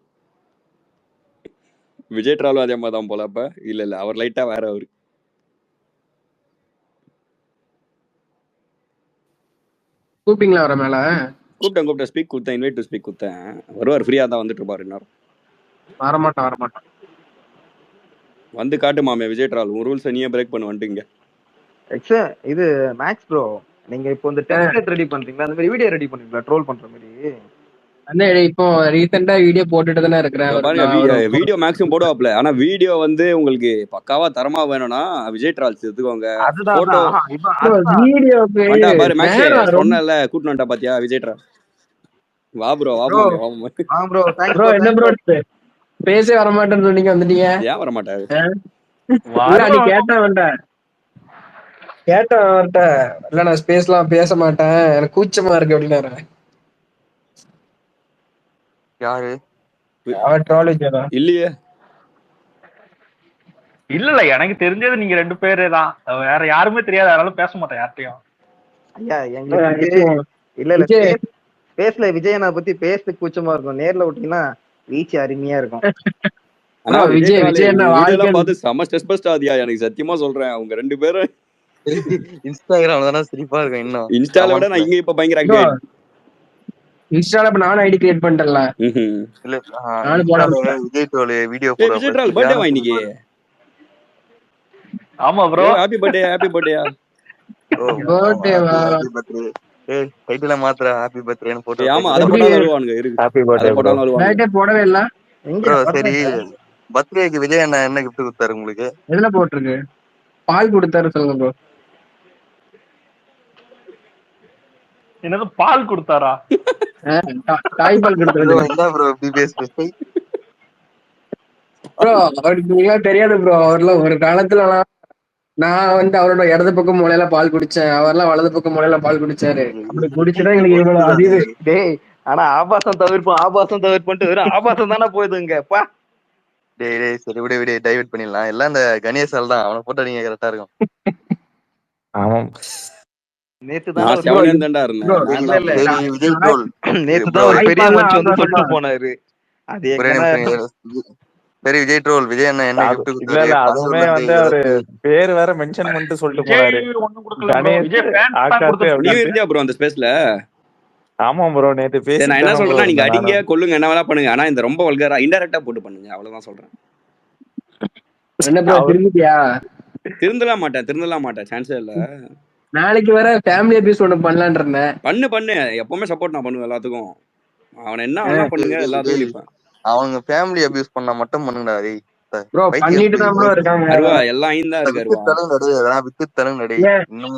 விஜய் ட்ராலும் அதே மாதிரி தான் போல. அப்ப இல்ல அவர் லைட்டா வேற. அவரு கூப்பிட்டீங்களா அவரை மேல? கூப்பிட்டேன் ஸ்பீக் கொடுத்தேன், இன்வைட் டு ஸ்பீக் கொடுத்தேன். வருவார், ஃப்ரீயா தான் வந்துட்டு இருப்பாரு. இன்னும் வரமாட்டான். வந்து காட்டு மாமே விஜய் ட்ரால். உன் ரூல்ஸ் நீயே பிரேக் பண்ண வந்துட்டீங்க. இது மேக்ஸ் ப்ரோ, நீங்க இப்போ இந்த டெம்ப்ளேட் ரெடி பண்றீங்களா, அந்த மாதிரி வீடியோ ரெடி பண்றீங்களா ட்ரோல் பண்ற மாதிரி? அண்ணே இப்போ ரீசெண்டா வீடியோ போட்டுட்டு தானே இருக்கிறேன். பாருங்க வீடியோ மேக்ஸிமம் போடுவாப்ல. ஆனா வீடியோ வந்து உங்களுக்கு பக்காவா தரமா வேணும்னா விஜய் டிராவல்ஸ் எடுத்துக்கோங்க. போட்டோ வீடியோக்கு பாரு மேக்ஸ் சொன்னல கூட்டிட்டு வந்துட்டா பாத்தியா விஜய் டிராவல்ஸ். வா ப்ரோ வா ப்ரோ தேங்க்ஸ் ப்ரோ. என்ன ப்ரோ பேசவே வர மாட்டேன்னு சொன்னீங்க, வந்துட்டீங்க. ஏன் வர மாட்டாரு? நீ கேட்டேன் அவர்கிட்ட, இல்ல நான் ஸ்பேஸ்லாம் பேச மாட்டேன், எனக்கு கூச்சமா இருக்கு அப்படின்னாரு. யாரு அவர் ட்ரோல் வச்சதா? இல்லையே. இல்ல எனக்கு தெரிஞ்சது நீங்க 2 பேரே தான், வேற யாருமே தெரியாது, அதனால பேச மாட்டேன் யார்ட்டையும். ஐயா எங்களுக்கு இல்ல பேசல விஜயனை பத்தி பேச கூச்சமா இருக்கும், நேர்ல விட்டீங்கன்னா ரீச் அருமையா இருக்கும். ஆனா விஜய் வீடியோலாம் பார்த்து செம ஸ்ட்ரெஸ் பஸ்ட் ஆதியா, எனக்கு சத்தியமா சொல்றேன். அவங்க 2 பேரும் இன்ஸ்டாகிராம்ல தான சிரிப்பா இருக்கும். இன்னும் இன்ஸ்டால விட நான் இங்க இப்ப பயங்கர ஆக்டிவ். இன்ஸ்டால இப்ப நானும் ஐடி கிரியேட் பண்ணிட்டேன்ல. இல்ல விஜய் ட்ரோல் வீடியோ போட. விஜய் ட்ரோல் பர்த்டே வா இன்னைக்கு. ஆமா ப்ரோ, ஹேப்பி பர்த்டே. ஹேப்பி பர்த்டேயா? பர்த்டேவா? Happy birthday. ஏய் டைட்டில மாத்ரா ஹேப்பி பர்த்டேன்னு போட்டு. ஆமா அத போடா வருவானுங்க. இருக்கு ஹேப்பி பர்த்டே ப்ரோ. பர்த்டே போடவே இல்ல. ப்ரோ சரி பர்த்டேக்கு விஜய் அண்ணா என்ன gift கொடுத்தாரு உங்களுக்கு? எதுல போட்டுருக்கு? பால் கொடுத்தாரு சொல்லுங்க ப்ரோ. என்னது பால் கொடுத்தாரா? தாய் பால் கொடுத்தாரு. என்ன ப்ரோ பிபிஎஸ் ப்ரோ? அவருக்கு தெரியாது ப்ரோ. அவர்லாம் ஒரு காலத்துலலாம் நான் வந்து அவரோட இடது பக்கம் மூலையில பால் குடிச்சேன், அவர்லாம் வலது பக்கம் மூலையில பால் குடிச்சாரு. அப்படி குடிச்சுதான் எங்களுக்கு இவ்வளவு அறிவு. டேய் ஆனா ஆபாசம் தவிர்ப்பு வெறும் ஆபாசம் தானே போயிடுங்க பா. டேய் சரி விடு டைவர்ட் பண்ணிடலாம். எல்லாம் இந்த கணேசால் தான், அவனை போட்டு நீங்க கரெக்டா இருக்கும். ஆமாம் நேத்துதான் விஜய் ட்ரோல் நேத்துதான் ஒரு பெரிய மனுஷன் வந்து சொல்லிட்டு போனாரு. அது சரி விஜய் ட்ரோல் விஜய் அண்ணா என்ன gift கொடுத்தாரு? அதுவுமே வந்து அவரு பேர் வேற மென்ஷன் பண்ணிட்டு சொல்லிட்டு போனாரு. நீ இருந்தியா ப்ரோ அந்த ஸ்பேஸ்ல? ஆமா ப்ரோ நேத்து பேசி நான் என்ன சொல்றேன்னா நீங்க அடிங்க கொல்லுங்க என்ன வேணா பண்ணுங்க, ஆனா இந்த ரொம்ப வல்கரா இன்டைரக்டா போட்டு பண்ணுங்க, அவ்வளவுதான் சொல்றேன். என்ன ப்ரோ திரும்பிட்டியா? திருந்தலாம் மாட்டேன் சான்ஸே இல்ல. நாளைக்கு வர ஃபேமிலி எபிசோட் பண்ணலாம்னு இருந்தேன். பண்ணு எப்பவுமே சப்போர்ட் நான் பண்ணுவேன் எல்லாத்துக்கும். அவனை என்ன வேணா பண்ணுங்க எல்லாத்துக்கும் நிப்பேன். அவங்க ஃபேமிலி அபியூஸ் பண்ணா மட்டும் பண்ணுங்கடா. டேய் ப்ரோ பண்ணிட்டு தான் ப்ரோ இருக்காங்க. அருவா எல்லாம் ஐந்தா இருக்காரு. வித்து தரங்க டேய். இன்னும்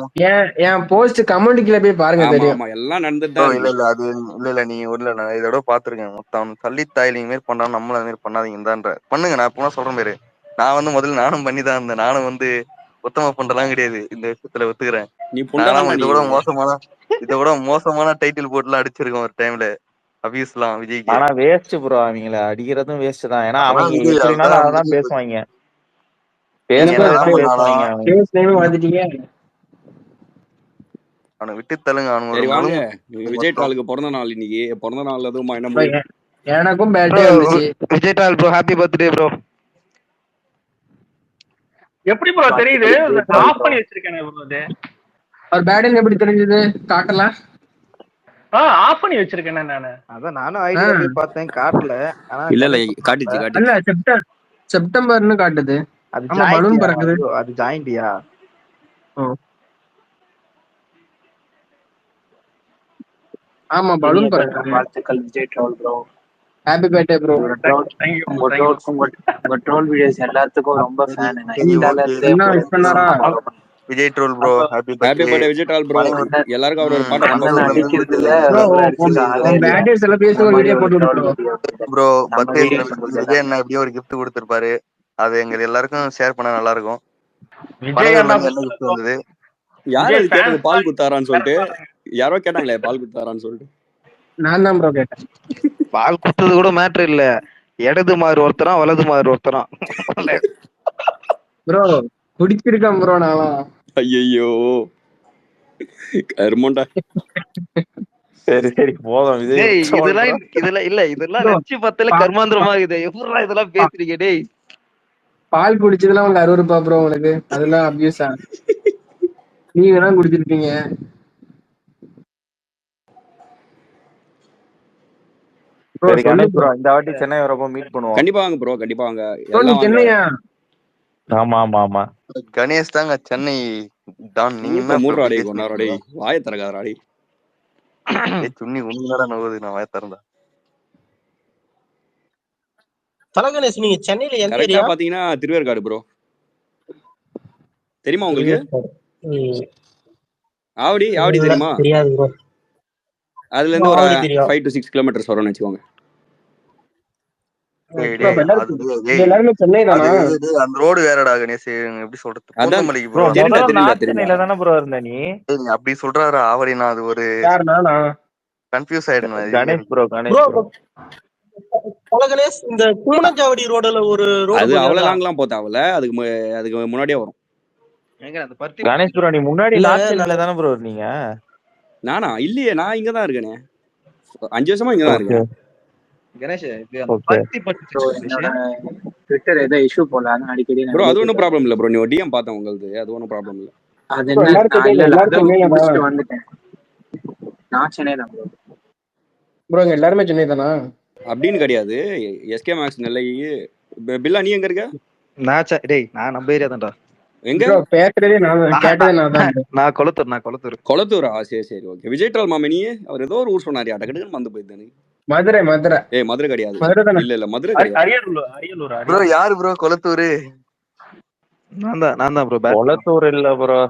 ஏன் போஸ்ட் கமெண்ட் கீழ போய் பாருங்க தெரியும். ஆமா எல்லாம் நடந்துட்டா. இல்ல அது இல்ல நீ இல்ல நான் இதோட பாத்துர்க்கேன். மொத்தம் தள்ளி தாயிலிங் மாதிரி பண்றான், நம்மள அது மாதிரி பண்ணாதீங்கதான்ற. பண்ணுங்க, நான் இப்ப சொல்றேன் பேரு. நான் வந்து முதல்ல நானும் பண்ணிதான் இருந்தேன். நானும் வந்து உத்தம பண்றலாம் கிடையாது இந்த விஷயத்துல ஒத்துக்கிறேன். இதை விட மோசமான டைட்டில் போட்டுலாம் அடிச்சிருக்கோம் ஒரு டைம்ல அபியூஸ்லாம் விஜய்க்கு. ஆனா வேஸ்ட் ப்ரோ, அவங்கள அடிக்கிறதும் வேஸ்ட் தான். ஏன்னா அவங்க எப்படினாலும் அதான் பேசுவாங்க. அவனை விட்டு தள்ளுங்க. அவனுக்கு விஜய் ட்ராலுக்கு பிறந்த நாள் இன்னைக்கு. பிறந்த நாள் எதுவும் என்ன எனக்கும் பர்த்டே வந்துச்சு. Vijay troll bro happy birthday bro. எப்படி ப்ரோ தெரியுது? ஆஃப் பண்ணி வச்சிருக்கேன் ப்ரோ. அது அவர் பர்த்டே எப்படி தெரிஞ்சது காட்டலாம்? ஆஃப் பண்ணி வச்சிருக்கேன் நானு. அத நானும் ஐடியா பார்த்தேன் காட்டல. ஆனா இல்ல காட்டுச்சு. இல்ல செப்டம்பர்னு காட்டுது. அது பலூன் பறக்குது. அது ஜாயின்டியா? ஆமா பலூன் பறக்குது. வாழ்த்துக்கள் Vijay troll bro. Happy birthday bro. உங்க ட்ரோல் வீடியோஸ் எல்லாத்துக்கும் ரொம்ப fan. Vijay troll bro happy birthday Vijay troll bro. எல்லாருக்கும் அவர் ஒரு பாட்டு அடிக்கிறதுல பர்த்டே செலிப்ரேஷன் வீடியோ போட்டு விடுறோம் ப்ரோ. பர்த்டே விஜய் அண்ணா அப்படியே ஒரு gift கொடுத்திருப்பாரு. அது எங்க எல்லாருக்கும் ஷேர் பண்ணா நல்லா இருக்கும். விஜய் அண்ணா என்ன gift வந்தது? யாரு கேட்டது பால் குத்தாரான்னு சொல்லிட்டு? யாரோ கேட்டாங்களே பால் குத்தாரான்னு சொல்லிட்டு. நான் தான் ப்ரோ கேட்டேன். பால் குத்துறது கூட மேட்டர் இல்ல, இடது மாறு ஒருத்தரா வலது மாறு ஒருத்தரா ப்ரோ குடிச்சிருக்கேன் ப்ரோ நான். ஐயோ கர்மண்டா. சரி போதும். இதெல்லாம் நெச்சி பத்தல கர்மாந்திரமா இருக்குது. எப்படிடா இதெல்லாம் பேசுறீங்க டேய்? பால் குடிச்சதுல உங்களுக்கு 60 ரூபாய் ப்ரோ உங்களுக்கு. அதெல்லாம் அபியூஸா? நீங்க வேணா குடிச்சிருப்பீங்க. சரி கணேஷ் ப்ரோ, இந்த வாட்டி சென்னை வரப்போ மீட் பண்ணுவோம். கண்டிப்பா வாங்க ப்ரோ, கண்டிப்பா வாங்க. சென்னையா? ஆமா. கணேஷ் தாங்க சென்னை டான் நீங்க என்ன மூடுறா அப்படி டேய் கொண்டாரா டேய் வாயை திறக்காதடா டேய். சுண்ணி உண்மையாடா நோவுது நான் வாய திறந்தா. தலகணேஷ் நீங்க சென்னையில எந்த கரெக்டா ஏரியா? பாத்தீங்கன்னா திருவேற்காடு ப்ரோ. தெரியுமா உங்களுக்கு? ஆவடி தெரியுமா? தெரியாது ப்ரோ. அதுல இருந்து ஒரு 5 to 6 கிலோமீட்டர்ஸ் வரும்னு வச்சுக்கோங்க. எல்லாருமே சென்னை தானா? அந்த ரோடு வேறடா கணேஷ், எப்படி சொல்றது, பூந்தமல்லிக்கு ப்ரோ. தானே ப்ரோ இருந்த நீ அப்படி சொல்றாரு ஆவடினா அது ஒரு கன்ஃபியூஸ் ஆயிடுனா கணேஷ் ப்ரோ. தலகணேஷ் இந்த குமணஞ்சாவடி ரோடுல ஒரு ரோடு அது அவ்வளவு லாங்லாம் போதாவல, அதுக்கு முன்னாடியே வரும். கணேஷ் ப்ரோ நீ முன்னாடி நார்த் சென்னையில தானே ப்ரோ இருந்தீங்க? நானா இல்லையே, நான் இங்க தான் இருக்கேனே, 5 வருஷமா இங்க தான் இருக்கேன். கணேஷ் ட்விட்டர் ஏதோ இஷ்யூ போல, அதான் அடிக்கடி ப்ரோ அது ஒன்றும் ப்ராப்ளம் இல்லை ப்ரோ. நீ டிஎம் பார்த்தேன் உங்களுக்கு, அது ஒன்றும் ப்ராப்ளம் இல்லை. அது என்ன முடிச்சுட்டு வந்துட்டேன். நான் சென்னை தான் ப்ரோ. எல்லாருமே சென்னை தானா? அப்படின்னு கிடையாது. எஸ்கே மேக்ஸ் நெல்லை. பில்லா நீ எங்க இருக்க? நான் நம்ம ஏரியா தான்டா. எங்க பேசுறதே நான் கொளத்தூரா? சரி சரி ஓகே. விஜய் ட்ரால் மாமே நீ, அவர் ஏதோ ஒரு ஊர் சொன்னாரு, டக்குன்னு வந்து போயிட்டு. மதுரை. மதுரை கிடையாது. இல்ல மதுரை அரியலூர். ப்ரோ யாரு ப்ரோ கொளத்தூர்? நான் தான் ப்ரோ. கொளத்தூர் இல்ல ப்ரோ,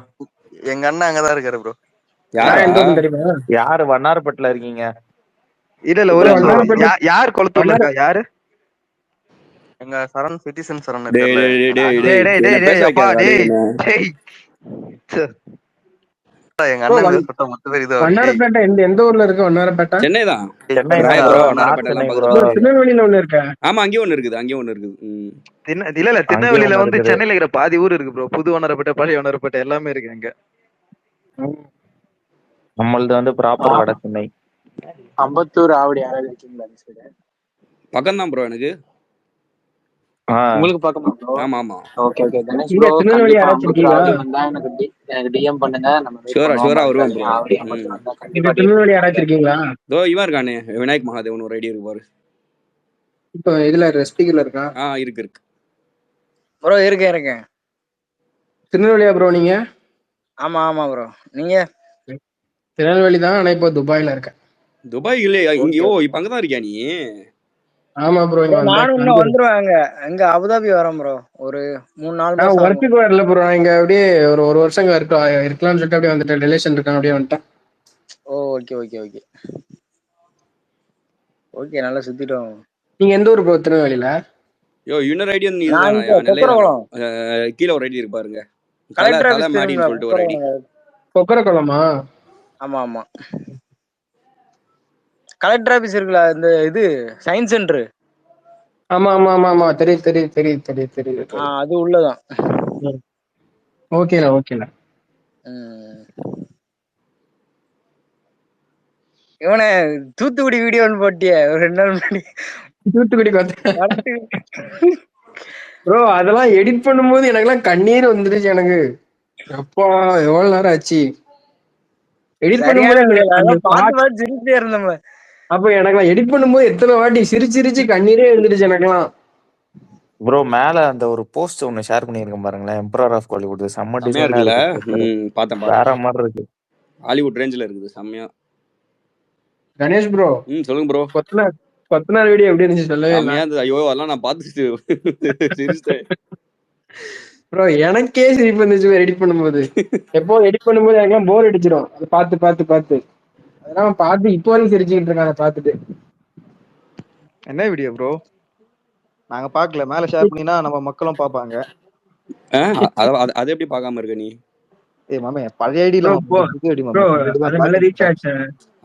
எங்க அண்ணன் அங்கதான் இருக்காரு ப்ரோ. யாரு வண்ணாரப்பேட்டில் இருக்கீங்க? இல்ல ஒரு யார் கொளத்தூர்ல இருக்கா? யாரு? எங்க சரண் சிட்டிசன் சரண். எங்க அண்ணன் மொத்த பேர் இது. வண்ணாரப்பேட்டை எந்த ஊர்ல இருக்கு? வண்ணாரப்பேட்டை சென்னை தான். திருநெல்வேலியில ஒண்ணு இருக்கா? ஆமா அங்கேயும் ஒண்ணு இருக்குது. இல்ல திருநெல்வேலியில வந்து சென்னையில இருக்கிற பாதி ஊர் இருக்கு ப்ரோ. புது வண்ணாரப்பேட்டை, பழைய வண்ணாரப்பேட்டை எல்லாமே இருக்கு அங்க. நம்மளது வந்து ப்ராப்பர் வட சென்னை. அம்பத்தூர் ஆவடி யாராவது இருக்கீங்களா? பக்கம் தான் ப்ரோ எனக்கு. உங்களுக்கு பக்கமா ப்ரோ? ஆமா. ஓகே கணேஷ் ப்ரோ, கண்டிப்பா அம்பத்தூர் ஆவடி வந்தா எனக்கு டிஎம் பண்ணுங்க. நம்ம ஷூரா வருவோம் ப்ரோ. ஆவடி அம்பத்தூர் வந்தா கண்டிப்பா திருநெல்வேலி யாராச்சும் இருக்கீங்களா? தோ இவன் இருக்கானே, விநாயக் மகாதேவன் ஒரு ஐடியா இருக்கு பாரு. இப்போ இதுல ஸ்பீக்கர்ல இருக்கா? இருக்கு ப்ரோ. இருக்கேன். திருநெல்வேலியா ப்ரோ நீங்க? ஆமா ப்ரோ. நீங்க? திருநெல்வேலி தான், ஆனா இப்போ துபாயில இருக்கேன். துபாய் இல்லையா? இங்கயோ இப்ப அங்கதான் இருக்கியா நீ? ஆமா ப்ரோ. நானும் இன்னும் வந்துருவாங்க. எங்க அபுதாபி வரேன் ப்ரோ. ஒரு 3-4 மாசம் ஒர்க்குக்கு வரல ப்ரோ. இங்க அப்படியே ஒரு வருஷம் இருக்கலாம்னு சொல்லிட்டு அப்படியே வந்துட்டேன். ரிலேஷன் இருக்கான், அப்படியே வந்துட்டேன். ஓகே நல்லா சுத்திட்டோம். நீங்க எந்த ஊர் ப்ரோ? திருநெல்வேலியில? இன்னொரு ஐடியா நீ கீழே ஒரு ஐடி இருக்கு பாருங்க, கலெக்டர் மாடின்னு சொல்லிட்டு ஒரு ஐடி. கொக்கரகுளமா? ஆமா. கலெக்டர் ஆபீஸ் இருக்குல்ல, இந்த இது சயின்ஸ் சென்டர். ஆமா. தெரியுது. அது உள்ளதான். ஓகேல. இவனே தூத்துக்குடி வீடியோன்னு போட்டிய ஒரு 2 நாள் முன்னாடி. தூத்துக்குடி ப்ரோ, அதெல்லாம் எடிட் பண்ணும்போது எனக்கெல்லாம் கண்ணீர் வந்துருச்சு. எனக்கு அப்பா எவ்வளவு நேரம் ஆச்சு எடிட் பண்ணும்போது. சிரிச்சே இருந்தோம். அப்ப எனக்கெல்லாம் எடிட் பண்ணும்போது எத்தனை வாட்டி சிரிச்சு கண்ணீரே வந்துருச்சு எனக்கெல்லாம். ப்ரோ மேல அந்த ஒரு போஸ்ட் ஒன்னு ஷேர் பண்ணிருக்கேன் பாருங்களேன், எம்பரர் ஆஃப் காலிவுட். செம்ம டிசைனா இருக்கு. பார்த்தேன் வேற மாதிரி இருக்கு. ஹாலிவுட் ரேஞ்சில இருக்குது செம்மையா. கணேஷ் ப்ரோ சொல்லுங்க ப்ரோ. கொத்தனார் வீடியோ எப்படி இருந்துச்சு சொல்லவே இல்லை. ஐயோ அதெல்லாம் நான் பார்த்துட்டு சிரிச்சிட்டேன் ப்ரோ. எனக்கே சிரிப்பு வந்துச்சு எடிட் பண்ணும்போது. எப்போ எடிட் பண்ணும்போது எனக்கெல்லாம் போர் அடிச்சிடும். அதை பார்த்து அதெல்லாம் பார்த்து இப்போ வரைக்கும் சிரிச்சுக்கிட்டு இருக்காங்க பார்த்துட்டு. என்ன வீடியோ ப்ரோ? நாங்க பாக்கல. மேல ஷேர் பண்ணினா நம்ம மக்களும் பாப்பாங்க. அது எப்படி பார்க்காம இருக்க நீ? மாமே பழைய ஐடில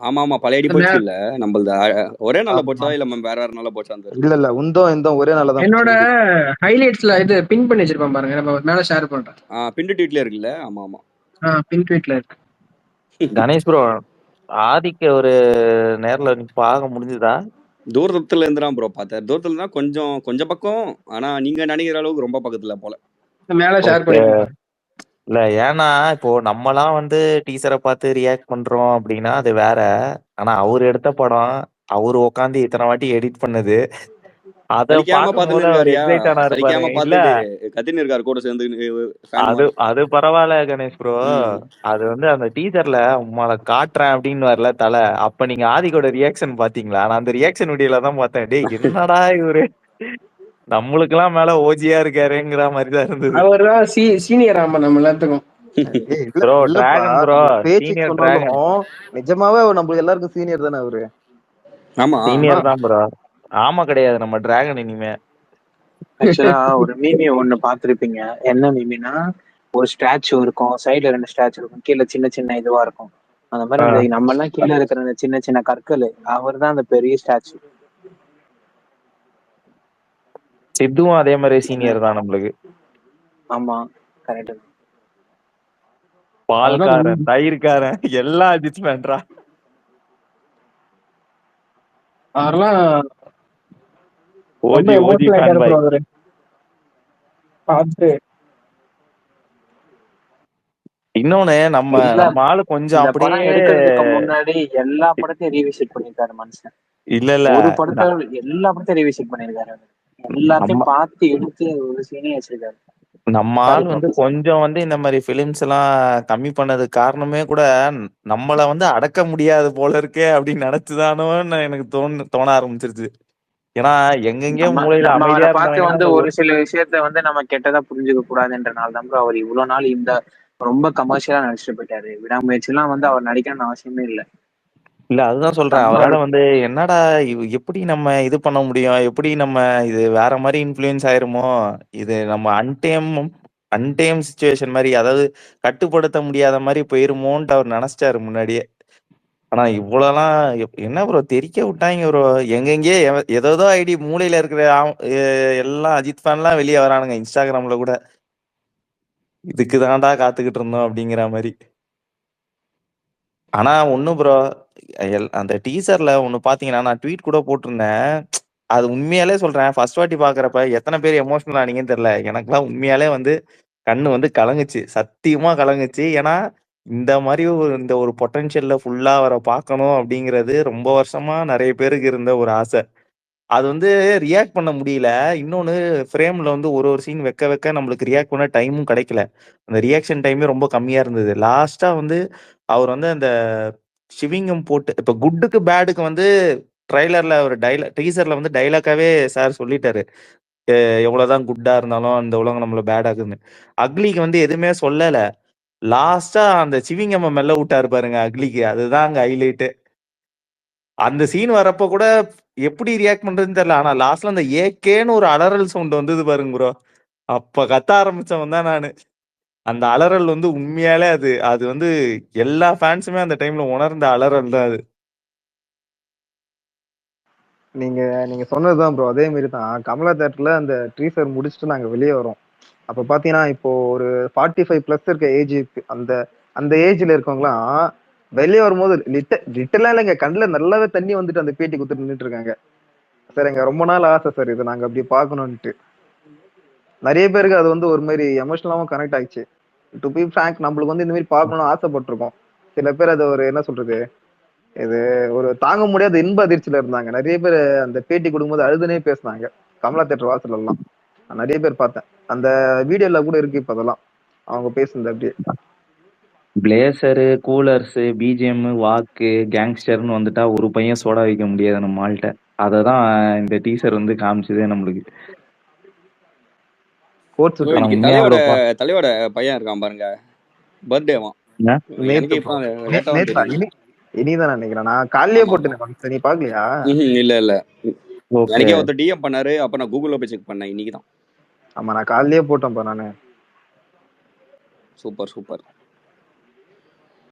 ஆமா பழைய ஐடி போச்சு இல்ல நம்மளது. ஒரே நாள்ல போச்சா இல்ல வேற நாள்ல போச்சா? இல்ல உந்தம் ஒரே நாள்ல தான். என்னோட ஹைலைட்ஸ்ல இது பின் பண்ணி வச்சிருப்பேன் பாருங்க, நம்ம மேல ஷேர் பண்றேன். பின் ட்வீட்ல இருக்குல்ல? ஆமா பின் ட்வீட்ல இருக்கு. கணேஷ் ப்ரோ, ஆதிக்க ஒரு நேர்ல பார்க்க முடிஞ்சதா? தூரத்துல இருந்துதான் ப்ரோ பார்த்தேன். தூரத்துல இருந்தா கொஞ்சம் பக்கம். ஆனா நீங்க நினைக்கிற அளவுக்கு ரொம்ப பக்கத்துல போல. மேல ஷேர் பண்ணிருக்கேன். இல்ல ஏன்னா இப்போ நம்மலாம் வந்து டீசரை பார்த்து ரியாக்ட் பண்றோம் அப்படின்னா அது வேற. ஆனா அவர் எடுத்த படம், அவரு உட்காந்து இத்தனை வாட்டி எடிட் பண்ணது, அத சலிக்காம பாக்கும்போது பாத்துன்னு அவர் இருக்காருயா, எக்ஸைட் ஆனாரு பாரு. சலிக்காம இல்ல பாத்துட்டு கத்தின்னு இருக்காரு கூட சேர்ந்து ஃபேன் அது மாதிரி. அது பரவாயில்ல கணேஷ் ப்ரோ. ம். அது வந்து அந்த டீசர்ல உங்களை காட்டுறேன் அப்படின்னு வரல தலை. அப்ப நீங்க ஆதிக்கோட ரியாக்ஷன் பாத்தீங்களா? நான் அந்த ரியாக்ஷன் வீடியோல தான் பார்த்தேன். டேய் என்னடா இவரு நம்மளுக்கு எல்லாம் மேல ஓஜியா இருக்காருங்கிற மாதிரி தான் இருந்தது. அவர் தான் சீனியர் ஆமா நம்ம எல்லாத்துக்கும். ஏய் இல்ல ப்ரோ இல்லப்பா, டிராகன் ப்ரோ, நம்ம பேச்சுக்கு சீனியர் சொன்னாலும் டிராகன், நிஜமாவே அவர் நம்மளுக்கு எல்லாருக்கும் சீனியர் தானே அவரு. ஆமா சீனியர் தான் ப்ரோ. ஆமா கிடையாது நம்ம டிராகன் இனிமே. ஆக்சுவலா ஒரு மீமி ஒண்ணு பாத்திருப்பீங்க. என்ன மீமினா, ஒரு ஸ்டாச்சு இருக்கும், சைடுல 2 ஸ்டாச்சு இருக்கும், கீழே சின்ன சின்ன இதுவா இருக்கும். அந்த மாதிரி அந்த நம்ம எல்லாம் கீழே இருக்கிற அந்த சின்ன சின்ன கற்கள், அவர் தான் அந்த பெரிய ஸ்டாச்சு. சித்துவும் அதே மாதிரி சீனியர் தான் நம்மளுக்கு. ஆமா கரெக்ட். பால்காரன், தயிர்காரன் எல்லாம் அஜித் பண்றா. அவரெல்லாம் ஓஜி ஓஜி ஃபேன் பாய். பார்த்து இன்னொன்னு நம்ம ஆளு கொஞ்சம் அப்படியே எடுக்கிறதுக்கு முன்னாடி எல்லா படத்தையும் ரீவிசிட் பண்ணிருக்காரு மனுஷன். இல்ல ஒரு படத்தை எல்லா படத்தையும் ரீவிசிட் பண்ணிருக்காரு. எல்லாத்தையும் பார்த்து எடுத்து ஒரு சீனே வச்சிருக்காரு. நம்ம ஆள் வந்து கொஞ்சம் வந்து இந்த மாதிரி பிலிம்ஸ் எல்லாம் கம்மி பண்ணதுக்கு காரணமே கூட நம்மள வந்து அடக்க முடியாது போல இருக்கே அப்படின்னு நினைச்சுதானோன்னு எனக்கு தோண ஆரம்பிச்சிருச்சு. ஏன்னா எங்கெங்கயோ மூலையில அமைதியா பார்த்து வந்து இருந்தவங்க ஒரு சில விஷயத்த வந்து நம்ம கெட்டதா புரிஞ்சுக்க கூடாதுன்றனால தான் அவர் இவ்வளவு நாள் இந்த ரொம்ப கமர்ஷியலா நடிச்சுட்டு போயிட்டாரு. விடாமுயற்சி எல்லாம் வந்து அவர் நடிக்கணும்னு அவசியமே இல்லை. இல்ல அதுதான் சொல்றேன். அவரால் வந்து என்னடா எப்படி நம்ம இது பண்ண முடியும், எப்படி நம்ம இது வேற மாதிரி இன்ஃப்ளூயன்ஸ் ஆயிருமோ, இது நம்ம அன்டைம் சிச்சுவேஷன் மாதிரி, அதாவது கட்டுப்படுத்த முடியாத மாதிரி போயிருமோன்ட்டு அவர் நினைச்சிட்டாரு முன்னாடியே. ஆனா இவ்வளவுலாம் என்ன ப்ரோ தெரிக்க விட்டாங்க ப்ரோ. எங்கெங்கயே ஏதோ ஐடி மூலையில இருக்கிற எல்லாம் அஜித் ஃபேன்லாம் வெளியே வரானுங்க இன்ஸ்டாகிராம்ல கூட. இதுக்கு தான்டா காத்துக்கிட்டு இருந்தோம் அப்படிங்கிற மாதிரி. ஆனா ஒண்ணு ப்ரோ, அந்த டீசர்ல ஒண்ணு பாத்தீங்கன்னா நான் ட்வீட் கூட போட்டிருந்தேன். அது உண்மையாலே சொல்றேன், ஃபர்ஸ்ட் வாட்டி பாக்குறப்ப எத்தனை பேர் எமோஷனல் ஆனீங்கன்னு தெரியல. எனக்குலாம் உண்மையாலே வந்து கண்ணு வந்து கலங்குச்சு, சத்தியமா கலங்குச்சு. ஏன்னா இந்த மாதிரி இந்த ஒரு பொட்டன்ஷியல்ல ஃபுல்லா அவரை பார்க்கணும் அப்படிங்கிறது ரொம்ப வருஷமா நிறைய பேருக்கு இருந்த ஒரு ஆசை. அது வந்து ரியாக்ட் பண்ண முடியல. இன்னொன்னு ஃப்ரேம்ல வந்து ஒரு சீன் வைக்க நம்மளுக்கு ரியாக்ட் பண்ண டைமும் கிடைக்கல. அந்த ரியாக்ஷன் டைமே ரொம்ப கம்மியா இருந்தது. லாஸ்டா வந்து அவர் வந்து அந்த ஷிவிங்கம் போட்டு இப்ப குட்டுக்கு பேடுக்கு வந்து ட்ரைலர்ல ஒரு டீசர்ல வந்து டைலாக்காவே சார் சொல்லிட்டாரு. எவ்வளவுதான் குட்டா இருந்தாலும் அந்த உலகம் நம்மள பேட் ஆகுதுன்னு. அக்லிக்கு வந்து எதுவுமே சொல்லல. லாஸ்டா அந்த சிவிங்கம்ம மெல்ல விட்டாரு பாருங்க அக்லிக்கு. அதுதான் அங்க ஹைலைட்டு. அந்த சீன் வரப்ப கூட எப்படி ரியாக்ட் பண்றதுன்னு தெரியல. ஆனா லாஸ்ட்ல அந்த ஏகேன்னு ஒரு அலறல் சவுண்ட் வந்தது பாருங்க ப்ரோ. அப்ப கத்த ஆரம்பிச்சவன் தான் நானு. அந்த அலறல் வந்து உண்மையாலே அது அது வந்து எல்லா ஃபேன்ஸுமே அந்த டைம்ல உணர்ந்த அலறல் தான் அது. நீங்க நீங்க சொன்னதுதான் ப்ரோ. அதே மாதிரி தான் கமலா தேட்டர்ல அந்த ட்ரீசர் முடிச்சுட்டு நாங்க வெளியே வரோம். அப்ப பாத்தீங்கன்னா இப்போ ஒரு 45+ இருக்க ஏஜ் அந்த அந்த ஏஜ்ல இருக்கவங்களாம் வெளியே வரும்போது லிட்டலா இல்லைங்க, கண்ணுல நல்லாவே தண்ணி வந்துட்டு அந்த பேட்டி கொடுத்துட்டு நின்றுட்டு இருக்காங்க. சார் எங்க ரொம்ப நாள் ஆசை சார் இதை நாங்க அப்படி பாக்கணும்னுட்டு. நிறைய பேருக்கு அது வந்து ஒரு மாதிரி எமோஷனலாவும் கனெக்ட் ஆயிடுச்சு. டு பி ஃபிராங்க், நம்மளுக்கு வந்து இந்த மாதிரி பார்க்கணும்னு ஆசைப்பட்டிருக்கோம். சில பேர் அது ஒரு என்ன சொல்றது, இது ஒரு தாங்க முடியாத இன்ப அதிர்ச்சியில இருந்தாங்க. நிறைய பேர் அந்த பேட்டி கொடுக்கும்போது அழுதுனே பேசினாங்க கமலா தேட்டர் வாசல் எல்லாம். நான் நிறைய பேர் பார்த்தேன். அந்த வீடியோல கூட இருக்கு இப்ப அதெல்லாம் அவங்க பேசுனது. அப்படியே பிளேசரு, கூலர்ஸ், பிஜிஎம், வாக்கு, கேங்ஸ்டர்னு வந்துட்டா ஒரு பையன் சோடா வைக்க முடியாது நம்ம ஆள்கிட்ட. அததான் இந்த டீசர் வந்து காமிச்சதே நம்மளுக்கு. தலையோட பையன் இருக்கான் பாருங்க, பர்த்டேவான். இனிதான் நினைக்கிறேன். நான் காலையே போட்டேன், நீ பாக்கலையா? இல்ல எனக்கே ஒருத்தர் டிஎம் பண்ணாரு. அப்ப நான் கூகுள்ல போய் செக் பண்ணேன் இன்னைக்குதான். ஆமா நான் காலையே போட்டேன்ப்பா நானு. சூப்பர்.